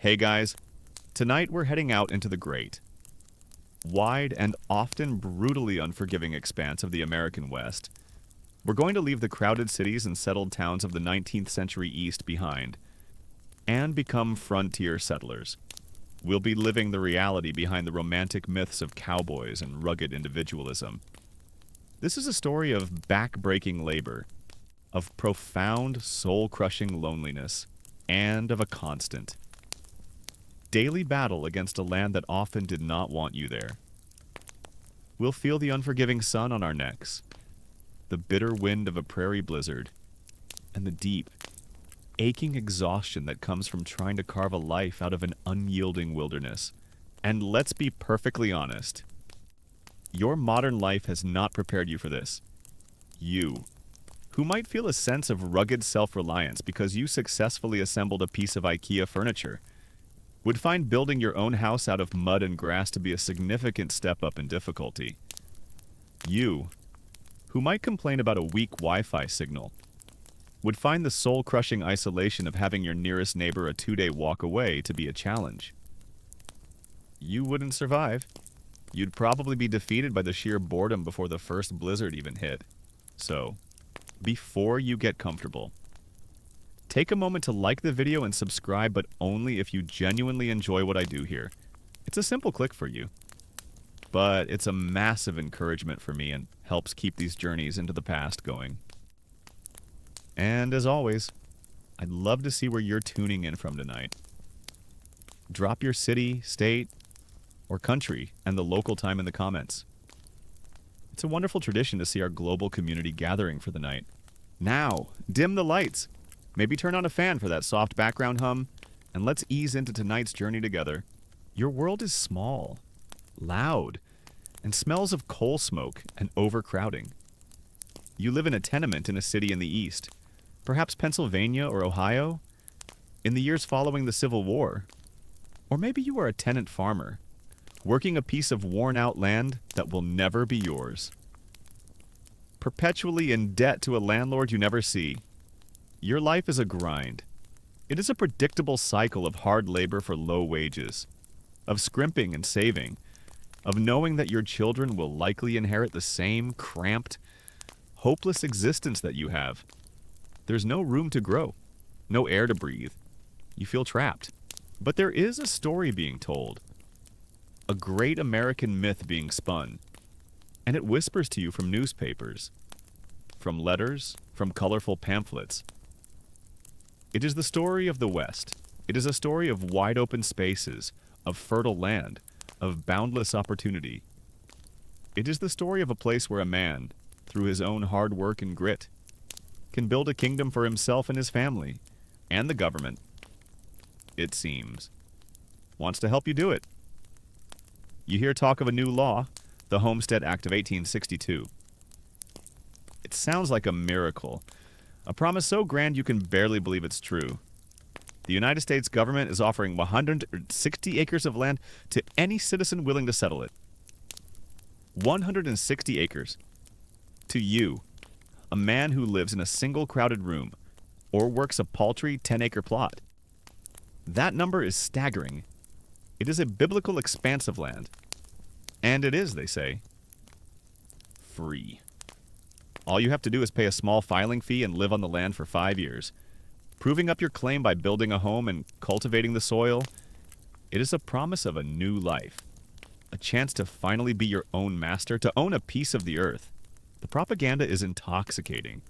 Hey guys, tonight we're heading out into the great, wide, and often brutally unforgiving expanse of the American West. We're going to leave the crowded cities and settled towns of the 19th century East behind and become frontier settlers. We'll be living the reality behind the romantic myths of cowboys and rugged individualism. This is a story of back-breaking labor, of profound, soul-crushing loneliness, and of a constant daily battle against a land that often did not want you there. We'll feel the unforgiving sun on our necks, the bitter wind of a prairie blizzard, and the deep, aching exhaustion that comes from trying to carve a life out of an unyielding wilderness. And let's be perfectly honest, your modern life has not prepared you for this. You, who might feel a sense of rugged self-reliance because you successfully assembled a piece of IKEA furniture, would find building your own house out of mud and grass to be a significant step up in difficulty. You, who might complain about a weak Wi-Fi signal, would find the soul-crushing isolation of having your nearest neighbor a 2-day walk away to be a challenge. You wouldn't survive. You'd probably be defeated by the sheer boredom before the first blizzard even hit. So, before you get comfortable, take a moment to like the video and subscribe, but only if you genuinely enjoy what I do here. It's a simple click for you, but it's a massive encouragement for me and helps keep these journeys into the past going. And as always, I'd love to see where you're tuning in from tonight. Drop your city, state, or country and the local time in the comments. It's a wonderful tradition to see our global community gathering for the night. Now, dim the lights. Maybe turn on a fan for that soft background hum, and let's ease into tonight's journey together. Your world is small, loud, and smells of coal smoke and overcrowding. You live in a tenement in a city in the East, perhaps Pennsylvania or Ohio, in the years following the Civil War. Or maybe you are a tenant farmer, working a piece of worn-out land that will never be yours. Perpetually in debt to a landlord you never see. Your life is a grind. It is a predictable cycle of hard labor for low wages, of scrimping and saving, of knowing that your children will likely inherit the same cramped, hopeless existence that you have. There's no room to grow, no air to breathe. You feel trapped. But there is a story being told, a great American myth being spun, and it whispers to you from newspapers, from letters, from colorful pamphlets. It is the story of the West. It is a story of wide-open spaces, of fertile land, of boundless opportunity. It is the story of a place where a man, through his own hard work and grit, can build a kingdom for himself and his family, and the government, it seems, wants to help you do it. You hear talk of a new law, the Homestead Act of 1862. It sounds like a miracle. A promise so grand you can barely believe it's true. The United States government is offering 160 acres of land to any citizen willing to settle it. 160 acres. To you, a man who lives in a single crowded room or works a paltry 10-acre plot. That number is staggering. It is a biblical expanse of land. And it is, they say, free. All you have to do is pay a small filing fee and live on the land for 5 years. Proving up your claim by building a home and cultivating the soil, it is a promise of a new life. A chance to finally be your own master, to own a piece of the earth. The propaganda is intoxicating.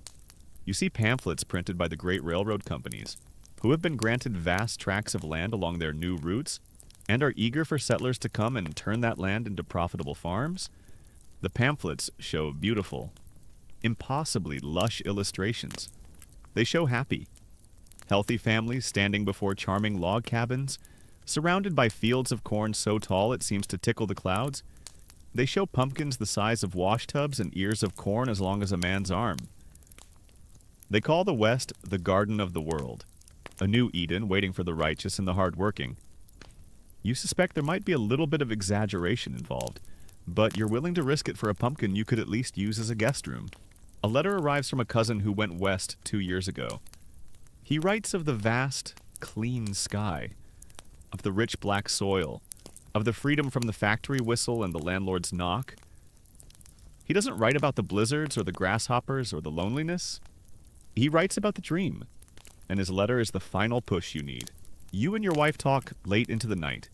You see pamphlets printed by the great railroad companies, who have been granted vast tracts of land along their new routes, and are eager for settlers to come and turn that land into profitable farms. The pamphlets show beautiful, impossibly lush illustrations. They show happy, healthy families standing before charming log cabins, surrounded by fields of corn so tall it seems to tickle the clouds. They show pumpkins the size of washtubs and ears of corn as long as a man's arm. They call the West the Garden of the World, a new Eden waiting for the righteous and the hard-working. You suspect there might be a little bit of exaggeration involved, but you're willing to risk it for a pumpkin you could at least use as a guest room. A letter arrives from a cousin who went west 2 years ago. He writes of the vast, clean sky, of the rich black soil, of the freedom from the factory whistle and the landlord's knock. He doesn't write about the blizzards or the grasshoppers or the loneliness. He writes about the dream, and his letter is the final push you need. You and your wife talk late into the night.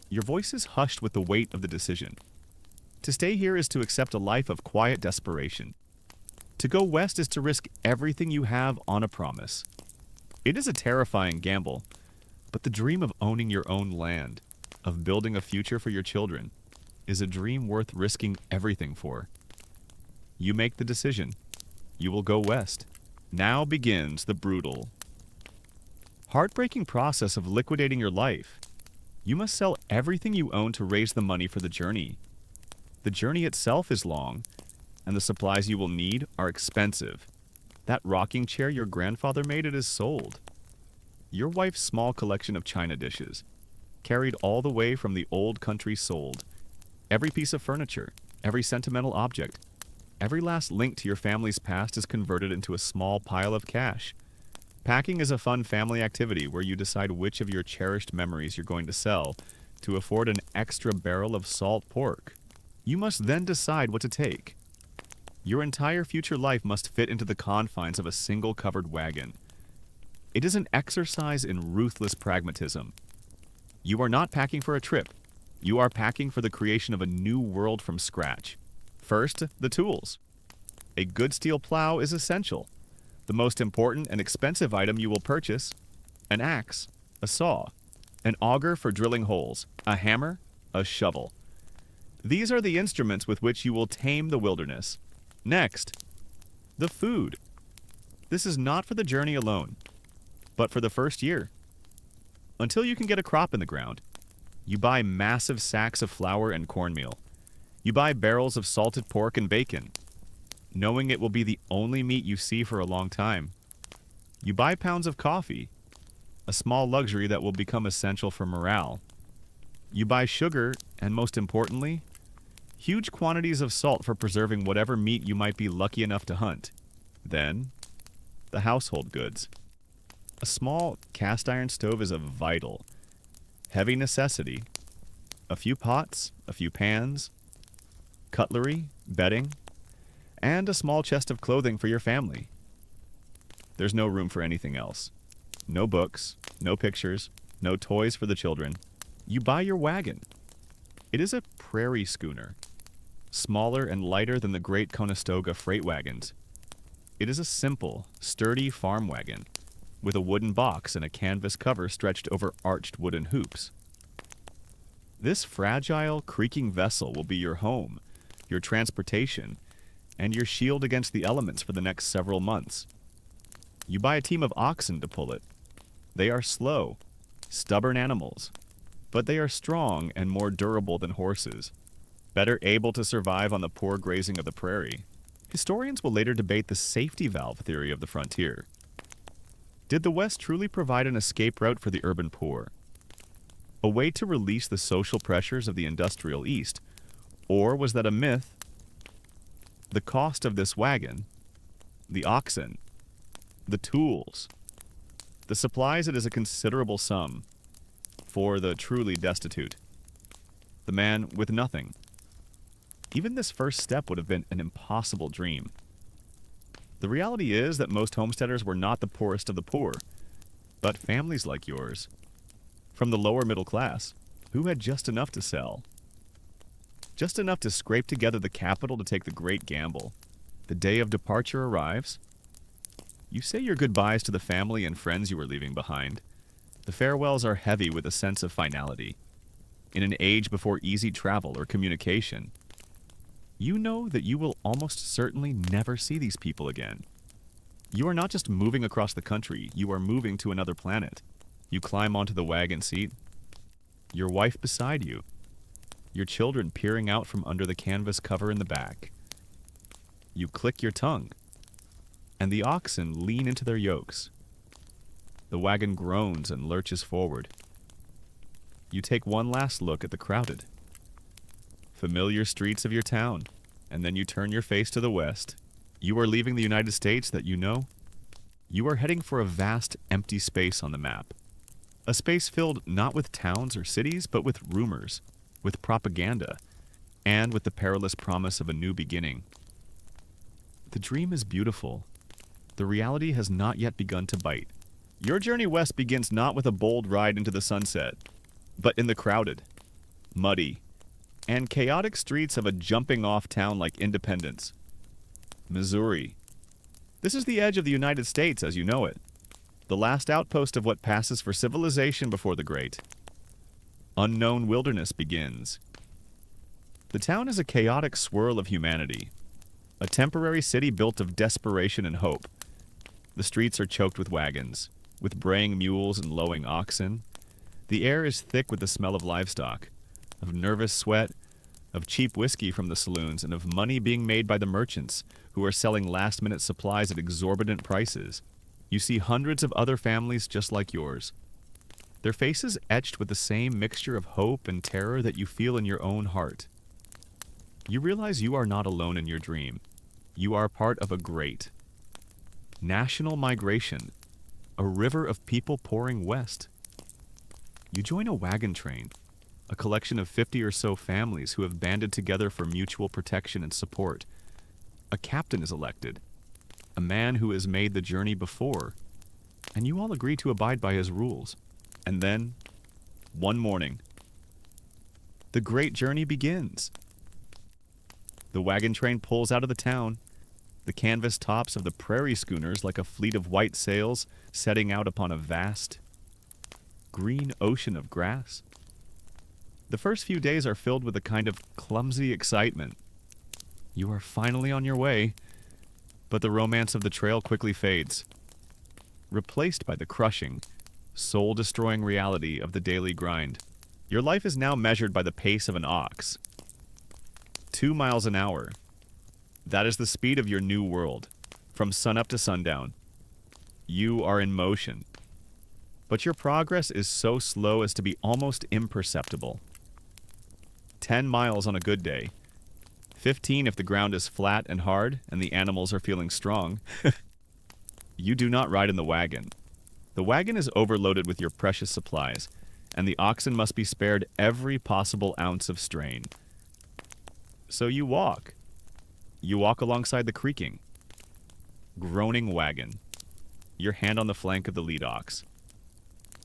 Your voice is hushed with the weight of the decision. To stay here is to accept a life of quiet desperation. To go west is to risk everything you have on a promise. It is a terrifying gamble, but the dream of owning your own land, of building a future for your children, is a dream worth risking everything for. You make the decision. You will go west. Now begins the brutal, heartbreaking process of liquidating your life. You must sell everything you own to raise the money for the journey. The journey itself is long, and the supplies you will need are expensive. That rocking chair your grandfather made, it is sold. Your wife's small collection of china dishes, carried all the way from the old country, sold. Every piece of furniture, every sentimental object, every last link to your family's past is converted into a small pile of cash. Packing is a fun family activity where you decide which of your cherished memories you're going to sell to afford an extra barrel of salt pork. You must then decide what to take. Your entire future life must fit into the confines of a single covered wagon. It is an exercise in ruthless pragmatism. You are not packing for a trip. You are packing for the creation of a new world from scratch. First, the tools. A good steel plow is essential. The most important and expensive item you will purchase: an axe, a saw, an auger for drilling holes, a hammer, a shovel. These are the instruments with which you will tame the wilderness. Next, the food. This is not for the journey alone, but for the first year. Until you can get a crop in the ground, you buy massive sacks of flour and cornmeal. You buy barrels of salted pork and bacon, knowing it will be the only meat you see for a long time. You buy pounds of coffee, a small luxury that will become essential for morale. You buy sugar, and most importantly, huge quantities of salt for preserving whatever meat you might be lucky enough to hunt. Then, the household goods. A small cast iron stove is a vital, heavy necessity. A few pots, a few pans, cutlery, bedding, and a small chest of clothing for your family. There's no room for anything else. No books, no pictures, no toys for the children. You buy your wagon. It is a prairie schooner, smaller and lighter than the great Conestoga freight wagons. It is a simple, sturdy farm wagon, with a wooden box and a canvas cover stretched over arched wooden hoops. This fragile, creaking vessel will be your home, your transportation, and your shield against the elements for the next several months. You buy a team of oxen to pull it. They are slow, stubborn animals, but they are strong and more durable than horses, better able to survive on the poor grazing of the prairie. Historians will later debate the safety valve theory of the frontier. Did the West truly provide an escape route for the urban poor? A way to release the social pressures of the industrial East? Or was that a myth? The cost of this wagon, the oxen, the tools, the supplies, it is a considerable sum for the truly destitute, the man with nothing. Even this first step would have been an impossible dream. The reality is that most homesteaders were not the poorest of the poor, but families like yours, from the lower middle class, who had just enough to sell. Just enough to scrape together the capital to take the great gamble. The day of departure arrives. You say your goodbyes to the family and friends you were leaving behind. The farewells are heavy with a sense of finality. In an age before easy travel or communication, you know that you will almost certainly never see these people again. You are not just moving across the country, you are moving to another planet. You climb onto the wagon seat, your wife beside you, your children peering out from under the canvas cover in the back. You click your tongue, and the oxen lean into their yokes. The wagon groans and lurches forward. You take one last look at the crowded, familiar streets of your town, and then you turn your face to the west. You are leaving the United States that you know. You are heading for a vast, empty space on the map. A space filled not with towns or cities, but with rumors, with propaganda, and with the perilous promise of a new beginning. The dream is beautiful. The reality has not yet begun to bite. Your journey west begins not with a bold ride into the sunset, but in the crowded, muddy, and chaotic streets of a jumping-off town like Independence, Missouri. This is the edge of the United States as you know it, the last outpost of what passes for civilization before the great. Unknown wilderness begins. The town is a chaotic swirl of humanity, a temporary city built of desperation and hope. The streets are choked with wagons, with braying mules and lowing oxen. The air is thick with the smell of livestock, of nervous sweat, of cheap whiskey from the saloons, and of money being made by the merchants who are selling last-minute supplies at exorbitant prices. You see hundreds of other families just like yours, their faces etched with the same mixture of hope and terror that you feel in your own heart. You realize you are not alone in your dream. You are part of a great national migration, a river of people pouring west. You join a wagon train, a collection of 50 or so families who have banded together for mutual protection and support. A captain is elected, a man who has made the journey before, and you all agree to abide by his rules. And then, one morning, the great journey begins. The wagon train pulls out of the town, the canvas tops of the prairie schooners like a fleet of white sails setting out upon a vast, green ocean of grass. The first few days are filled with a kind of clumsy excitement. You are finally on your way, but the romance of the trail quickly fades, replaced by the crushing, soul-destroying reality of the daily grind. Your life is now measured by the pace of an ox. 2 miles an hour. That is the speed of your new world, from sunup to sundown. You are in motion. But your progress is so slow as to be almost imperceptible. 10 miles on a good day. 15 if the ground is flat and hard and the animals are feeling strong. You do not ride in the wagon. The wagon is overloaded with your precious supplies, and the oxen must be spared every possible ounce of strain. So you walk. You walk alongside the creaking, groaning wagon, your hand on the flank of the lead ox.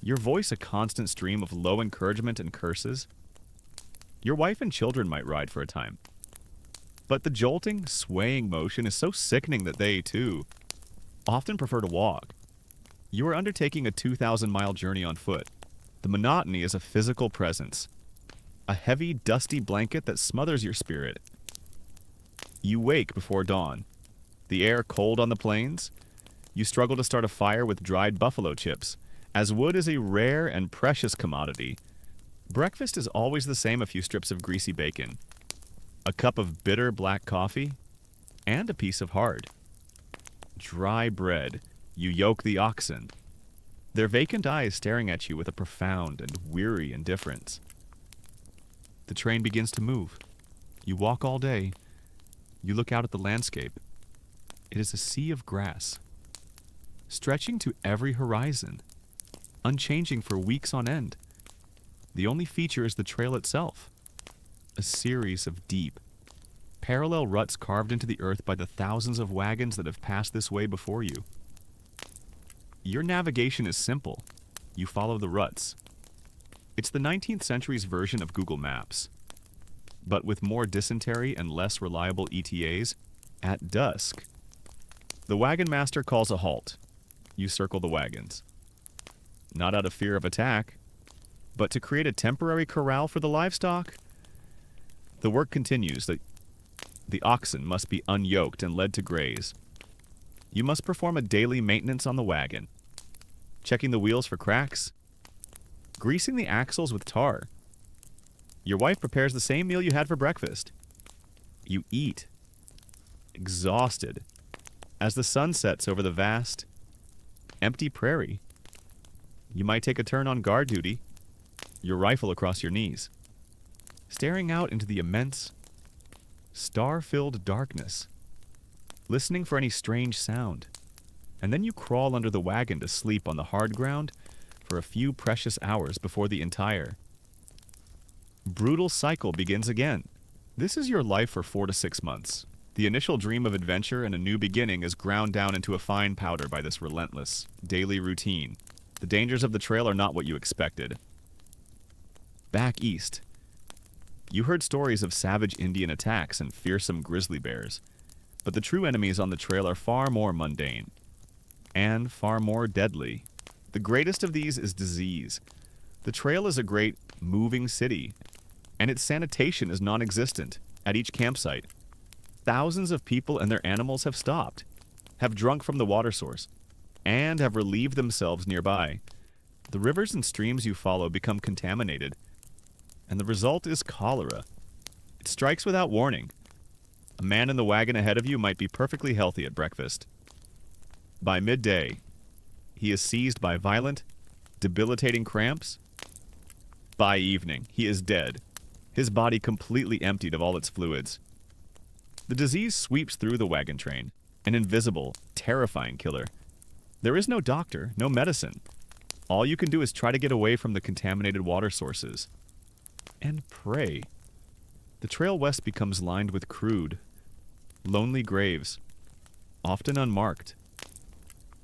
Your voice a constant stream of low encouragement and curses. Your wife and children might ride for a time. But the jolting, swaying motion is so sickening that they, too, often prefer to walk. You are undertaking a 2,000-mile journey on foot. The monotony is a physical presence, a heavy, dusty blanket that smothers your spirit. You wake before dawn, the air cold on the plains. You struggle to start a fire with dried buffalo chips. As wood is a rare and precious commodity, breakfast is always the same: a few strips of greasy bacon, a cup of bitter black coffee, and a piece of hard, dry bread. You yoke the oxen, their vacant eyes staring at you with a profound and weary indifference. The train begins to move. You walk all day. You look out at the landscape. It is a sea of grass, stretching to every horizon, unchanging for weeks on end. The only feature is the trail itself, a series of deep, parallel ruts carved into the earth by the thousands of wagons that have passed this way before you. Your navigation is simple. You follow the ruts. It's the 19th century's version of Google Maps, but with more dysentery and less reliable ETAs. At dusk, the wagon master calls a halt. You circle the wagons. Not out of fear of attack, but to create a temporary corral for the livestock. The work continues. The oxen must be unyoked and led to graze. You must perform a daily maintenance on the wagon, checking the wheels for cracks, greasing the axles with tar. Your wife prepares the same meal you had for breakfast. You eat, exhausted, as the sun sets over the vast, empty prairie. You might take a turn on guard duty, your rifle across your knees, staring out into the immense, star-filled darkness, listening for any strange sound. And then you crawl under the wagon to sleep on the hard ground for a few precious hours before the entire brutal cycle begins again. This is your life for 4 to 6 months. The initial dream of adventure and a new beginning is ground down into a fine powder by this relentless, daily routine. The dangers of the trail are not what you expected. Back east, you heard stories of savage Indian attacks and fearsome grizzly bears, but the true enemies on the trail are far more mundane and far more deadly. The greatest of these is disease. The trail is a great, moving city, and its sanitation is non-existent at each campsite. Thousands of people and their animals have stopped, have drunk from the water source, and have relieved themselves nearby. The rivers and streams you follow become contaminated, and the result is cholera. It strikes without warning. A man in the wagon ahead of you might be perfectly healthy at breakfast. By midday, he is seized by violent, debilitating cramps. By evening, he is dead, his body completely emptied of all its fluids. The disease sweeps through the wagon train, an invisible, terrifying killer. There is no doctor, no medicine. All you can do is try to get away from the contaminated water sources. And pray. The trail west becomes lined with crude, lonely graves, often unmarked.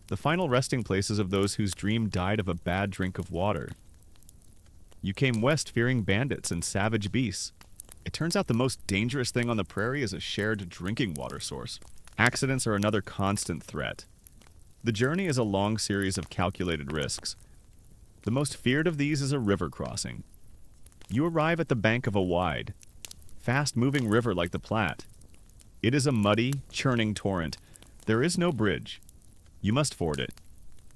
The final resting places of those whose dream died of a bad drink of water. You came west fearing bandits and savage beasts. It turns out the most dangerous thing on the prairie is a shared drinking water source. Accidents are another constant threat. The journey is a long series of calculated risks. The most feared of these is a river crossing. You arrive at the bank of a wide, fast-moving river like the Platte. It is a muddy, churning torrent. There is no bridge. You must ford it.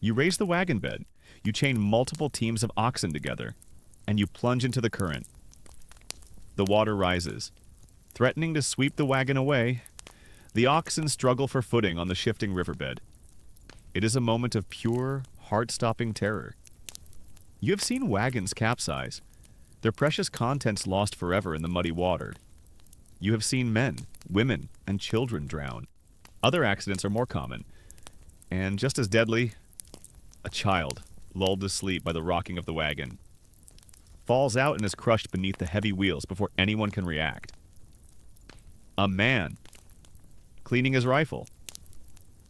You raise the wagon bed. You chain multiple teams of oxen together, and you plunge into the current. The water rises, threatening to sweep the wagon away. The oxen struggle for footing on the shifting riverbed. It is a moment of pure, heart-stopping terror. You have seen wagons capsize, their precious contents lost forever in the muddy water. You have seen men, women, and children drown. Other accidents are more common, and just as deadly, a child, lulled to sleep by the rocking of the wagon, falls out and is crushed beneath the heavy wheels before anyone can react. A man, cleaning his rifle,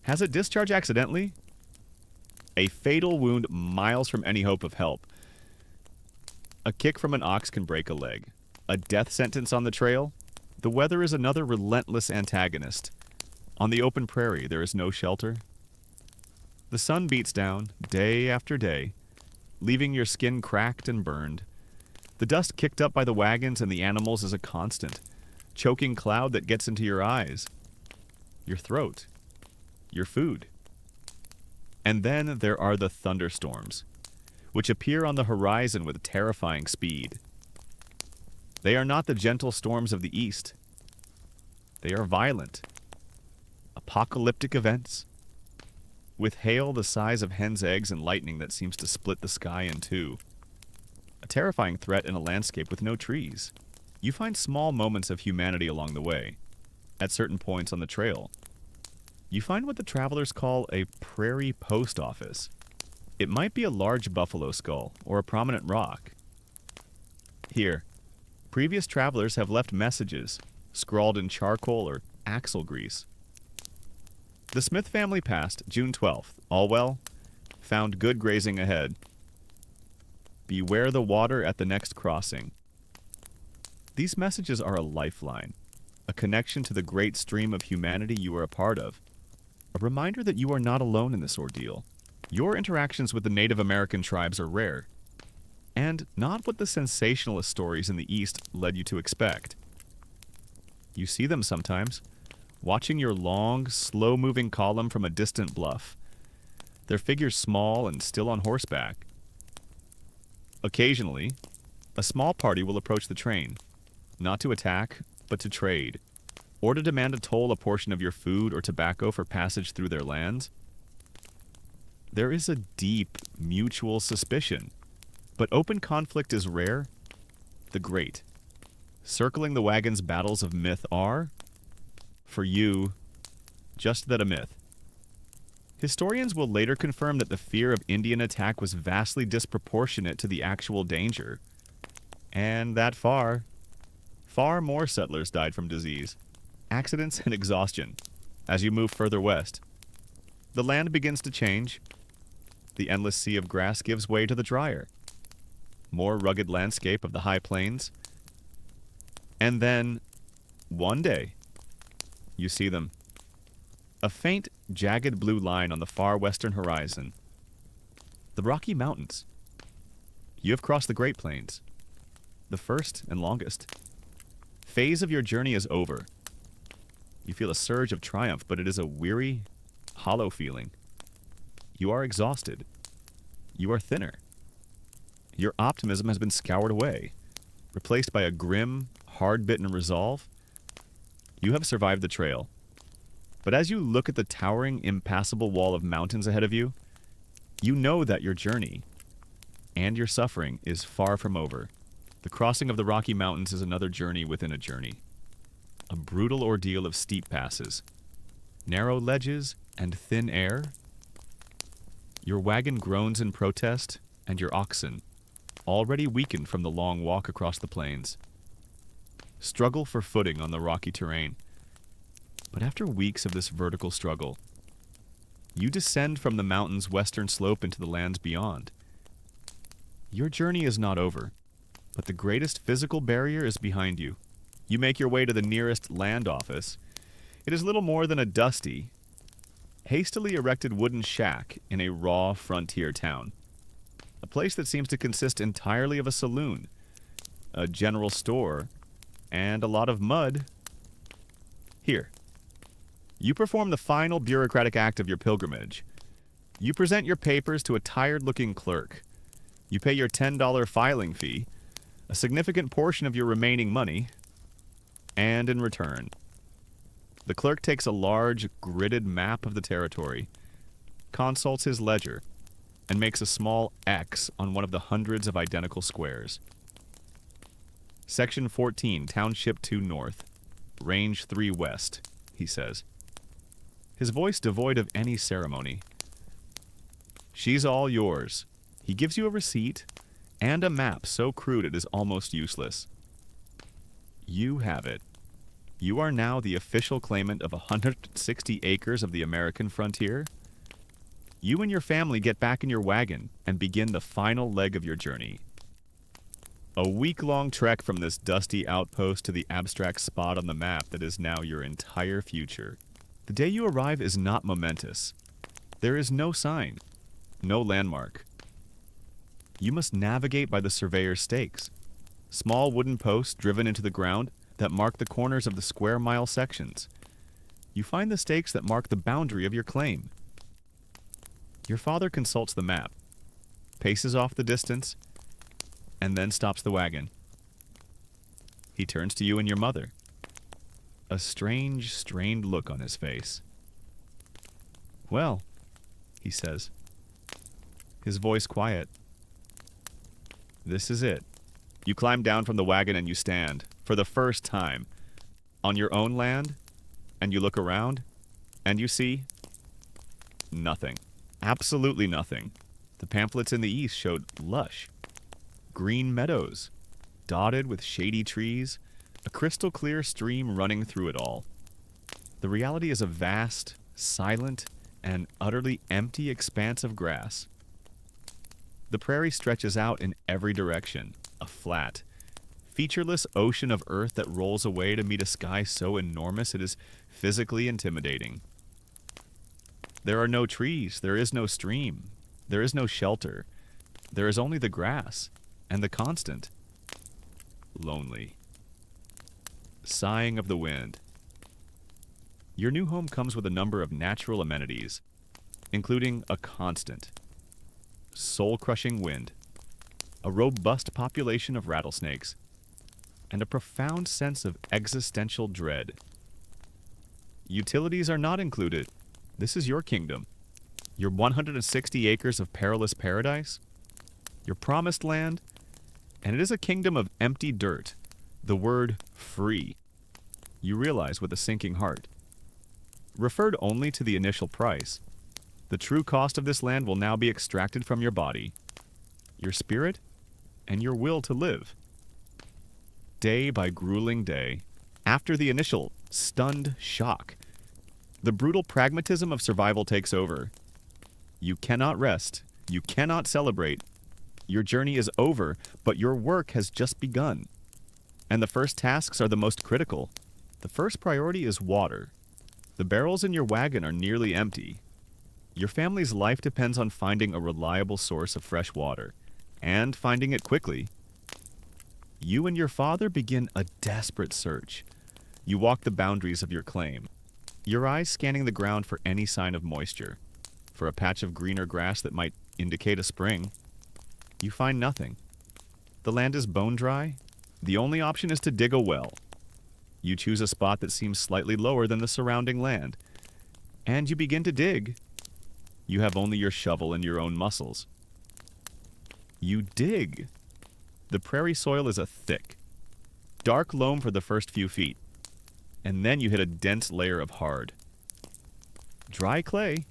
has it discharged accidentally? A fatal wound miles from any hope of help. A kick from an ox can break a leg. A death sentence on the trail? The weather is another relentless antagonist. On the open prairie, there is no shelter. The sun beats down, day after day, leaving your skin cracked and burned. The dust kicked up by the wagons and the animals is a constant, choking cloud that gets into your eyes, your throat, your food. And then there are the thunderstorms, which appear on the horizon with terrifying speed. They are not the gentle storms of the east. They are violent, apocalyptic events, with hail the size of hen's eggs and lightning that seems to split the sky in two. A terrifying threat in a landscape with no trees. You find small moments of humanity along the way. At certain points on the trail, you find what the travelers call a prairie post office. It might be a large buffalo skull or a prominent rock. Here, previous travelers have left messages, scrawled in charcoal or axle grease. The Smith family passed June 12th. All well? Found good grazing ahead. Beware the water at the next crossing. These messages are a lifeline, a connection to the great stream of humanity you are a part of, a reminder that you are not alone in this ordeal. Your interactions with the Native American tribes are rare, and not what the sensationalist stories in the East led you to expect. You see them sometimes, watching your long, slow-moving column from a distant bluff, their figures small and still on horseback. Occasionally, a small party will approach the train, not to attack, but to trade, or to demand a toll a portion of your food or tobacco for passage through their lands. There is a deep, mutual suspicion, but open conflict is rare. The great, circling the wagon's battles of myth are, for you, just that, a myth. Historians will later confirm that the fear of Indian attack was vastly disproportionate to the actual danger, and that far more settlers died from disease, accidents, and exhaustion as you move further west. The land begins to change. The endless sea of grass gives way to the drier, more rugged landscape of the high plains. And then, one day, you see them. A faint, jagged blue line on the far western horizon. The Rocky Mountains. You have crossed the Great Plains, the first and longest. Phase of your journey is over. You feel a surge of triumph, but it is a weary, hollow feeling. You are exhausted. You are thinner. Your optimism has been scoured away, replaced by a grim, hard-bitten resolve. You have survived the trail. But as you look at the towering, impassable wall of mountains ahead of you, you know that your journey and your suffering is far from over. The crossing of the Rocky Mountains is another journey within a journey. A brutal ordeal of steep passes, narrow ledges, and thin air. Your wagon groans in protest, and your oxen, already weakened from the long walk across the plains, struggle for footing on the rocky terrain. But after weeks of this vertical struggle, you descend from the mountain's western slope into the lands beyond. Your journey is not over, but the greatest physical barrier is behind you. You make your way to the nearest land office. It is little more than a dusty, hastily erected wooden shack in a raw frontier town. A place that seems to consist entirely of a saloon, a general store, and a lot of mud. Here. You perform the final bureaucratic act of your pilgrimage. You present your papers to a tired-looking clerk. You pay your $10 filing fee, a significant portion of your remaining money, and in return, the clerk takes a large, gridded map of the territory, consults his ledger, and makes a small X on one of the hundreds of identical squares. Section 14, Township 2 North, Range 3 West, he says, his voice devoid of any ceremony. She's all yours. He gives you a receipt and a map so crude it is almost useless. You have it. You are now the official claimant of 160 acres of the American frontier. You and your family get back in your wagon and begin the final leg of your journey. A week-long trek from this dusty outpost to the abstract spot on the map that is now your entire future. The day you arrive is not momentous. There is no sign, no landmark. You must navigate by the surveyor's stakes, small wooden posts driven into the ground that mark the corners of the square-mile sections. You find the stakes that mark the boundary of your claim. Your father consults the map, paces off the distance, and then stops the wagon. He turns to you and your mother, a strange, strained look on his face. "Well," he says, his voice quiet. "This is it." You climb down from the wagon and you stand, for the first time, on your own land, and you look around, and you see nothing. Absolutely nothing. The pamphlets in the east showed lush, green meadows, dotted with shady trees, a crystal clear stream running through it all. The reality is a vast, silent, and utterly empty expanse of grass. The prairie stretches out in every direction, a flat, featureless ocean of earth that rolls away to meet a sky so enormous it is physically intimidating. There are no trees, there is no stream, there is no shelter. There is only the grass, and the constant, lonely sighing of the wind. Your new home comes with a number of natural amenities, including a constant, soul-crushing wind, a robust population of rattlesnakes, and a profound sense of existential dread. Utilities are not included. This is your kingdom, your 160 acres of perilous paradise, your promised land, and it is a kingdom of empty dirt, the word free. You realize with a sinking heart. Referred only to the initial price, The true cost of this land will now be extracted from your body, your spirit, and your will to live. Day by grueling day, after the initial stunned shock, the brutal pragmatism of survival takes over. You cannot rest. You cannot celebrate. Your journey is over, but your work has just begun. And the first tasks are the most critical. The first priority is water. The barrels in your wagon are nearly empty. Your family's life depends on finding a reliable source of fresh water, and finding it quickly. You and your father begin a desperate search. You walk the boundaries of your claim, your eyes scanning the ground for any sign of moisture, for a patch of greener grass that might indicate a spring. You find nothing. The land is bone dry. The only option is to dig a well. You choose a spot that seems slightly lower than the surrounding land, and you begin to dig. You have only your shovel and your own muscles. You dig. The prairie soil is a thick, dark loam for the first few feet, and then you hit a dense layer of hard, dry clay.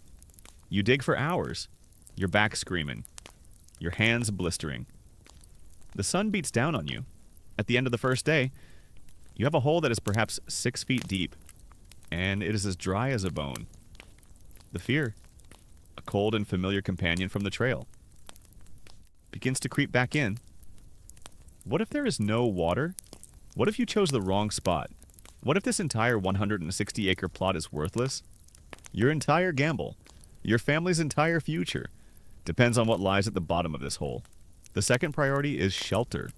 You dig for hours, your back screaming, your hands blistering. The sun beats down on you. At the end of the first day, you have a hole that is perhaps 6 feet deep, and it is as dry as a bone. The fear, a cold and familiar companion from the trail, begins to creep back in. What if there is no water? What if you chose the wrong spot? What if this entire 160-acre plot is worthless? Your entire gamble, your family's entire future, depends on what lies at the bottom of this hole. The second priority is shelter.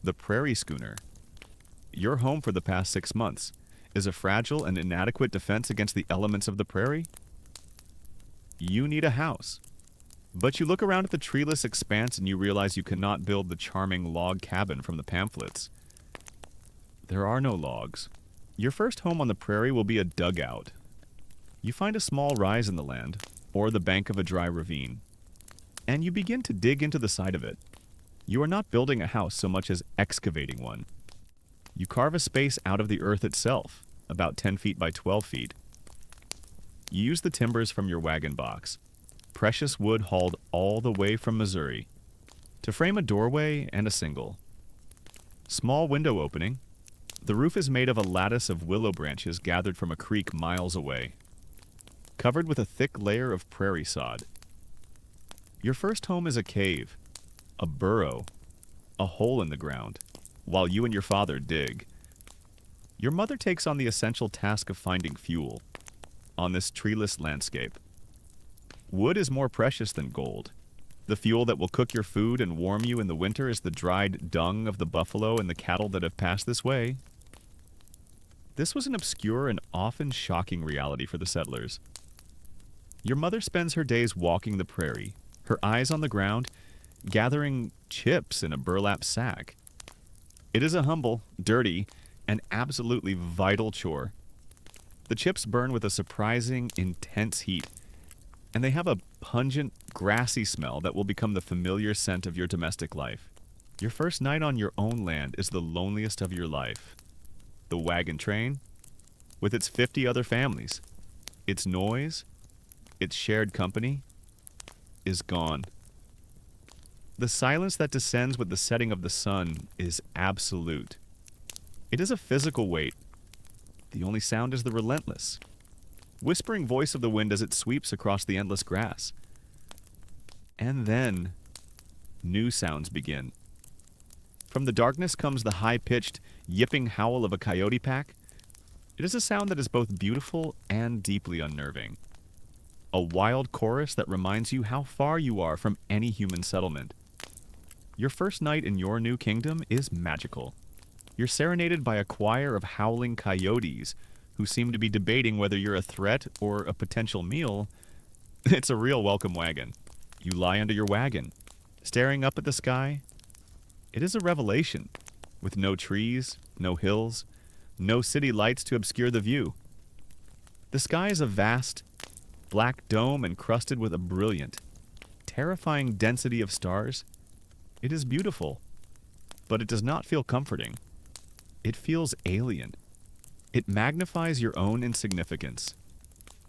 The prairie schooner, your home for the past 6 months, is a fragile and inadequate defense against the elements of the prairie. You need a house. But you look around at the treeless expanse and you realize you cannot build the charming log cabin from the pamphlets. There are no logs. Your first home on the prairie will be a dugout. You find a small rise in the land, or the bank of a dry ravine, and you begin to dig into the side of it. You are not building a house so much as excavating one. You carve a space out of the earth itself, about 10 feet by 12 feet. You use the timbers from your wagon box, precious wood hauled all the way from Missouri, to frame a doorway and a single. Small window opening. The roof is made of a lattice of willow branches gathered from a creek miles away, covered with a thick layer of prairie sod. Your first home is a cave, a burrow, a hole in the ground, while you and your father dig. Your mother takes on the essential task of finding fuel on this treeless landscape. Wood is more precious than gold. The fuel that will cook your food and warm you in the winter is the dried dung of the buffalo and the cattle that have passed this way. This was an obscure and often shocking reality for the settlers. Your mother spends her days walking the prairie, her eyes on the ground, gathering chips in a burlap sack. It is a humble, dirty, and absolutely vital chore. The chips burn with a surprising, intense heat, and they have a pungent, grassy smell that will become the familiar scent of your domestic life. Your first night on your own land is the loneliest of your life. The wagon train, with its 50 other families, its noise, its shared company, is gone. The silence that descends with the setting of the sun is absolute. It is a physical weight. The only sound is the relentless, whispering voice of the wind as it sweeps across the endless grass. And then, new sounds begin. From the darkness comes the high-pitched, yipping howl of a coyote pack. It is a sound that is both beautiful and deeply unnerving. A wild chorus that reminds you how far you are from any human settlement. Your first night in your new kingdom is magical. You're serenaded by a choir of howling coyotes who seem to be debating whether you're a threat or a potential meal. It's a real welcome wagon. You lie under your wagon, staring up at the sky. It is a revelation, with no trees, no hills, no city lights to obscure the view. The sky is a vast, black dome encrusted with a brilliant, terrifying density of stars. It is beautiful, but it does not feel comforting. It feels alien. It magnifies your own insignificance.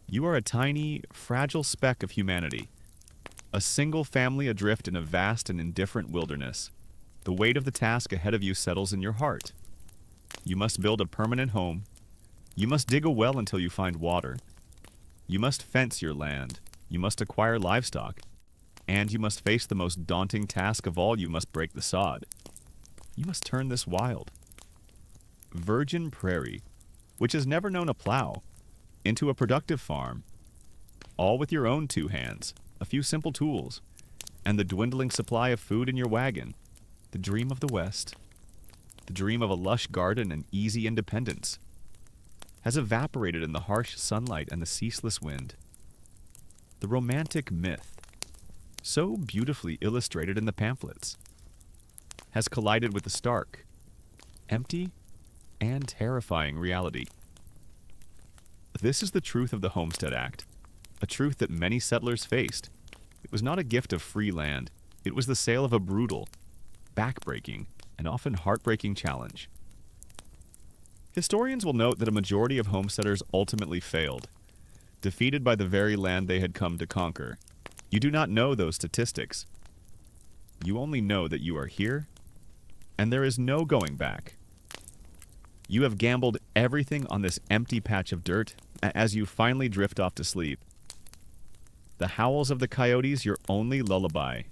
You are a tiny, fragile speck of humanity, a single family adrift in a vast and indifferent wilderness. The weight of the task ahead of you settles in your heart. You must build a permanent home. You must dig a well until you find water. You must fence your land. You must acquire livestock. And you must face the most daunting task of all, you must break the sod. You must turn this wild, virgin prairie, which has never known a plow, into a productive farm, all with your own 2 hands, a few simple tools, and the dwindling supply of food in your wagon. The dream of the West, the dream of a lush garden and easy independence, has evaporated in the harsh sunlight and the ceaseless wind. The romantic myth, so beautifully illustrated in the pamphlets, has collided with the stark, empty, and terrifying reality. This is the truth of the Homestead Act, a truth that many settlers faced. It was not a gift of free land. It was the sale of a brutal, backbreaking, and often heartbreaking challenge. Historians will note that a majority of homesteaders ultimately failed, defeated by the very land they had come to conquer. You do not know those statistics. You only know that you are here, and there is no going back. You have gambled everything on this empty patch of dirt as you finally drift off to sleep. The howls of the coyotes your only lullaby.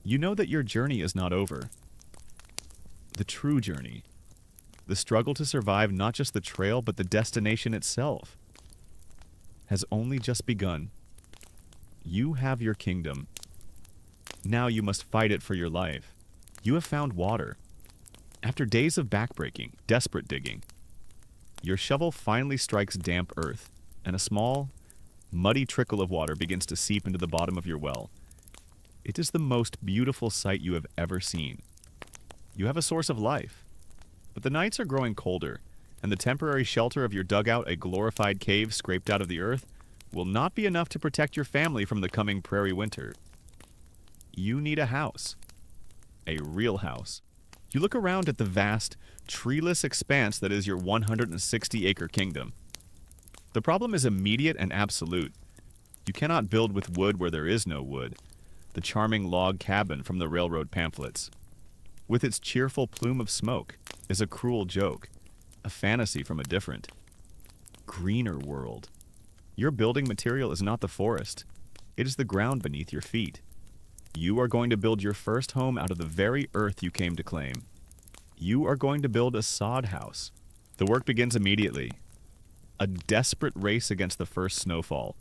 You know that your journey is not over. The true journey. The struggle to survive not just the trail but the destination itself has only just begun. You have your kingdom. Now you must fight it for your life. You have found water. After days of backbreaking, desperate digging, your shovel finally strikes damp earth, and a small, muddy trickle of water begins to seep into the bottom of your well. It is the most beautiful sight you have ever seen. You have a source of life. But the nights are growing colder, and the temporary shelter of your dugout, a glorified cave scraped out of the earth, will not be enough to protect your family from the coming prairie winter. You need a house. A real house. You look around at the vast, treeless expanse that is your 160-acre kingdom. The problem is immediate and absolute. You cannot build with wood where there is no wood, the charming log cabin from the railroad pamphlets. With its cheerful plume of smoke is a cruel joke, a fantasy from a different, greener world. Your building material is not the forest. It is the ground beneath your feet. You are going to build your first home out of the very earth you came to claim. You are going to build a sod house. The work begins immediately. A desperate race against the first snowfall.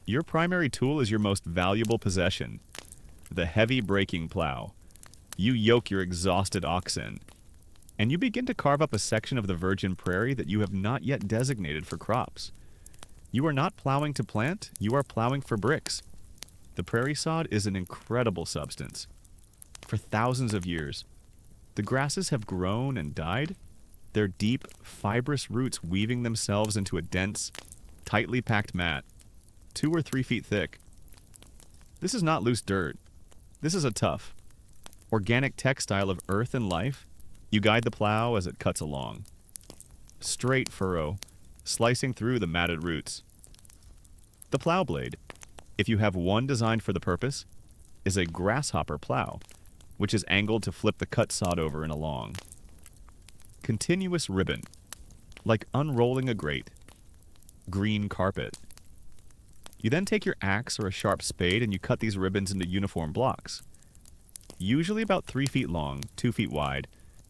Your primary tool is your most valuable possession, the heavy breaking plow. You yoke your exhausted oxen, and you begin to carve up a section of the virgin prairie that you have not yet designated for crops. You are not plowing to plant, you are plowing for bricks. The prairie sod is an incredible substance. For thousands of years, the grasses have grown and died, their deep, fibrous roots weaving themselves into a dense, tightly packed mat, 2 or 3 feet thick. This is not loose dirt. This is a tough, organic textile of earth and life. You guide the plow as it cuts along. Straight furrow, slicing through the matted roots. The plow blade, if you have one designed for the purpose, is a grasshopper plow, which is angled to flip the cut sod over and along. Continuous ribbon, like unrolling a grate. Green carpet. You then take your axe or a sharp spade and you cut these ribbons into uniform blocks, usually about 3 feet long, 2 feet wide,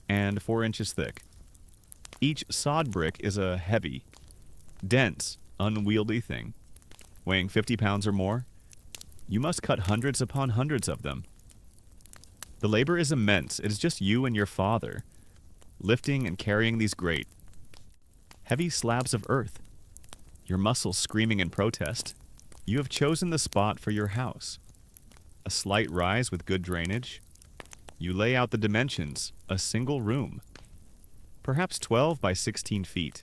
and 4 inches thick. Each sod brick is a heavy, dense, unwieldy thing, weighing 50 pounds or more. You must cut hundreds upon hundreds of them. The labor is immense. It is just you and your father, lifting and carrying these great, heavy slabs of earth, your muscles screaming in protest. You have chosen the spot for your house. A slight rise with good drainage. You lay out the dimensions, a single room, perhaps 12 by 16 feet,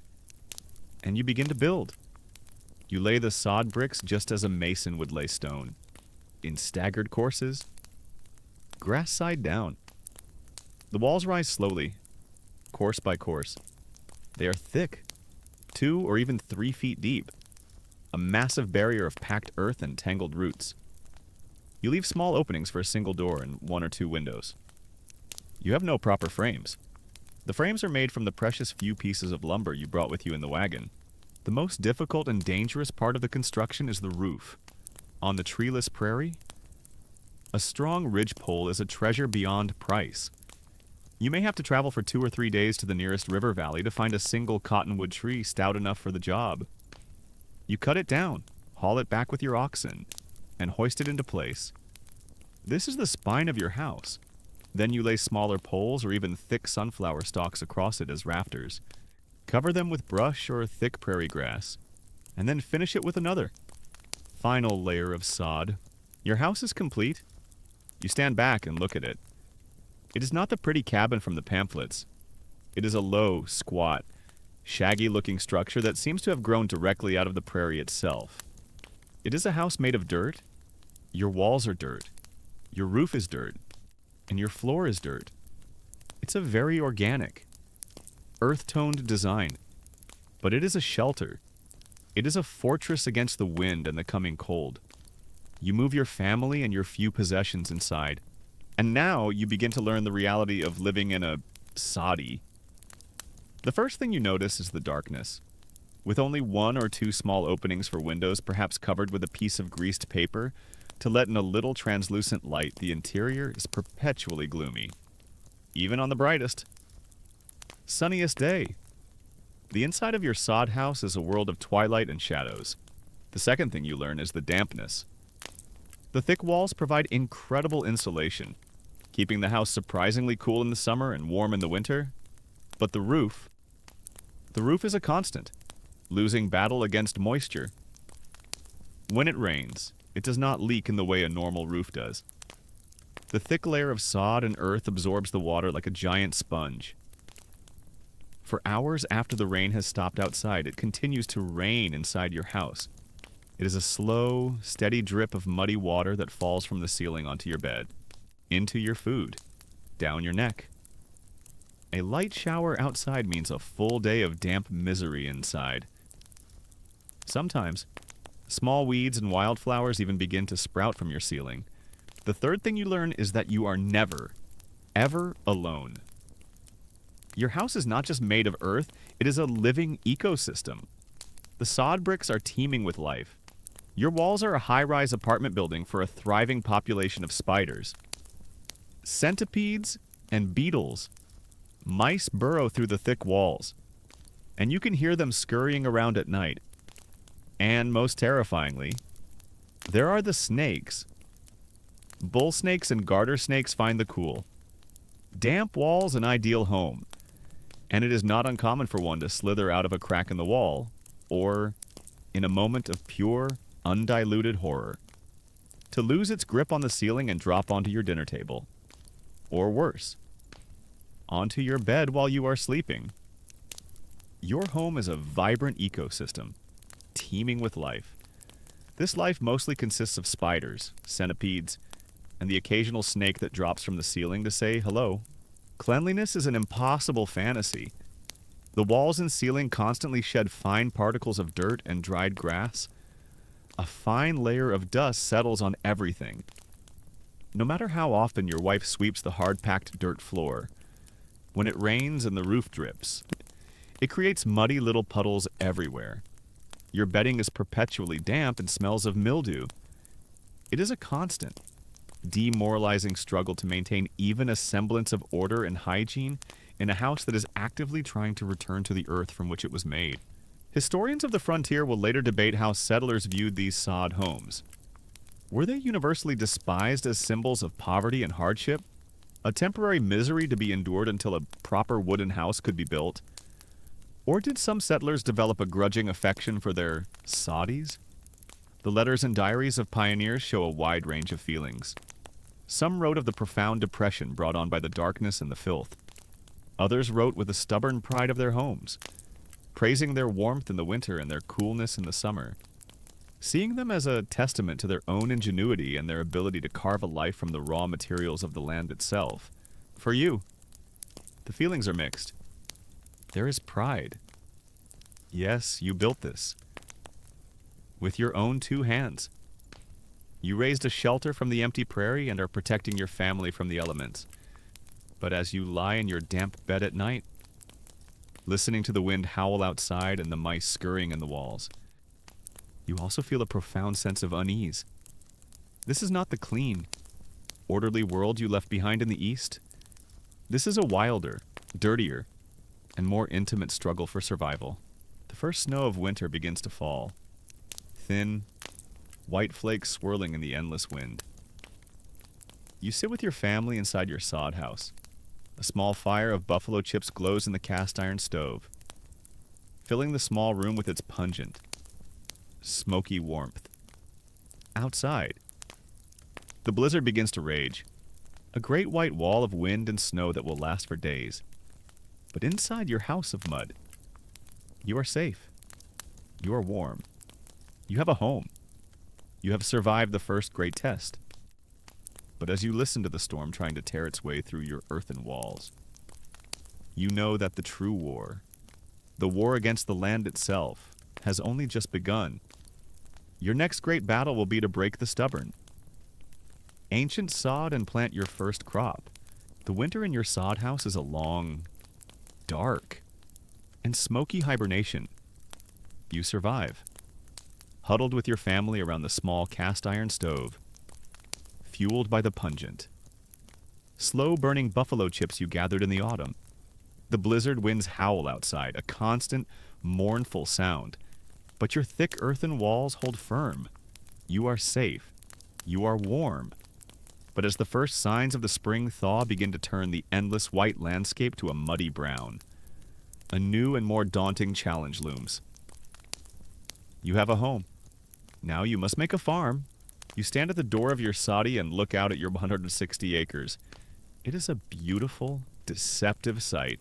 and you begin to build. You lay the sod bricks just as a mason would lay stone, in staggered courses, grass side down. The walls rise slowly, course by course. They are thick, 2 or even 3 feet deep. a massive barrier of packed earth and tangled roots. You leave small openings for a single door and one or two windows. You have no proper frames. The frames are made from the precious few pieces of lumber you brought with you in the wagon. The most difficult and dangerous part of the construction is the roof. On the treeless prairie, a strong ridgepole is a treasure beyond price. You may have to travel for 2 or 3 days to the nearest river valley to find a single cottonwood tree stout enough for the job. You cut it down, haul it back with your oxen, and hoist it into place. This is the spine of your house. Then you lay smaller poles or even thick sunflower stalks across it as rafters. Cover them with brush or thick prairie grass, and then finish it with another. Final layer of sod. Your house is complete. You stand back and look at it. It is not the pretty cabin from the pamphlets. It is a low, squat, shaggy-looking structure that seems to have grown directly out of the prairie itself. It is a house made of dirt. Your walls are dirt. Your roof is dirt. And your floor is dirt. It's a very organic, earth-toned design. But it is a shelter. It is a fortress against the wind and the coming cold. You move your family and your few possessions inside. And now you begin to learn the reality of living in a soddy. The first thing you notice is the darkness. With only 1 or 2 small openings for windows, perhaps covered with a piece of greased paper, to let in a little translucent light, the interior is perpetually gloomy. Even on the brightest, sunniest day. The inside of your sod house is a world of twilight and shadows. The second thing you learn is the dampness. The thick walls provide incredible insulation, keeping the house surprisingly cool in the summer and warm in the winter. But the roof is a constant, losing battle against moisture. When it rains, it does not leak in the way a normal roof does. The thick layer of sod and earth absorbs the water like a giant sponge. For hours after the rain has stopped outside, it continues to rain inside your house. It is a slow, steady drip of muddy water that falls from the ceiling onto your bed, into your food, down your neck. A light shower outside means a full day of damp misery inside. Sometimes, small weeds and wildflowers even begin to sprout from your ceiling. The third thing you learn is that you are never, ever alone. Your house is not just made of earth, it is a living ecosystem. The sod bricks are teeming with life. Your walls are a high-rise apartment building for a thriving population of spiders. Centipedes and beetles. Mice burrow through the thick walls, and you can hear them scurrying around at night. And most terrifyingly, there are the snakes. Bull snakes and garter snakes find the cool. Damp walls an ideal home, and it is not uncommon for one to slither out of a crack in the wall, or, in a moment of pure, undiluted horror, to lose its grip on the ceiling and drop onto your dinner table. Or worse, onto your bed while you are sleeping. Your home is a vibrant ecosystem, teeming with life. This life mostly consists of spiders, centipedes, and the occasional snake that drops from the ceiling to say hello. Cleanliness is an impossible fantasy. The walls and ceiling constantly shed fine particles of dirt and dried grass. A fine layer of dust settles on everything. No matter how often your wife sweeps the hard-packed dirt floor, when it rains and the roof drips, it creates muddy little puddles everywhere. Your bedding is perpetually damp and smells of mildew. It is a constant, demoralizing struggle to maintain even a semblance of order and hygiene in a house that is actively trying to return to the earth from which it was made. Historians of the frontier will later debate how settlers viewed these sod homes. Were they universally despised as symbols of poverty and hardship? A temporary misery to be endured until a proper wooden house could be built? Or did some settlers develop a grudging affection for their soddies? The letters and diaries of pioneers show a wide range of feelings. Some wrote of the profound depression brought on by the darkness and the filth. Others wrote with a stubborn pride of their homes, praising their warmth in the winter and their coolness in the summer, seeing them as a testament to their own ingenuity and their ability to carve a life from the raw materials of the land itself. For you, the feelings are mixed. There is pride. Yes, you built this. with your own two hands. You raised a shelter from the empty prairie and are protecting your family from the elements. But as you lie in your damp bed at night, listening to the wind howl outside and the mice scurrying in the walls, you also feel a profound sense of unease. This is not the clean, orderly world you left behind in the East. This is a wilder, dirtier, and more intimate struggle for survival. The first snow of winter begins to fall, thin, white flakes swirling in the endless wind. You sit with your family inside your sod house. A small fire of buffalo chips glows in the cast iron stove, filling the small room with its pungent, smoky warmth. Outside, the blizzard begins to rage, a great white wall of wind and snow that will last for days. But inside your house of mud, you are safe. You are warm. You have a home. You have survived the first great test. But as you listen to the storm trying to tear its way through your earthen walls, you know that the true war, the war against the land itself, has only just begun. Your next great battle will be to break the stubborn. Ancient sod and plant your first crop. The winter in your sod house is a long, dark, and smoky hibernation. You survive, huddled with your family around the small cast iron stove, fueled by the pungent, slow-burning buffalo chips you gathered in the autumn. The blizzard winds howl outside, a constant, mournful sound. But your thick earthen walls hold firm. You are safe. You are warm. But as the first signs of the spring thaw begin to turn the endless white landscape to a muddy brown, a new and more daunting challenge looms. You have a home. Now you must make a farm. You stand at the door of your soddy and look out at your 160 acres. It is a beautiful, deceptive sight.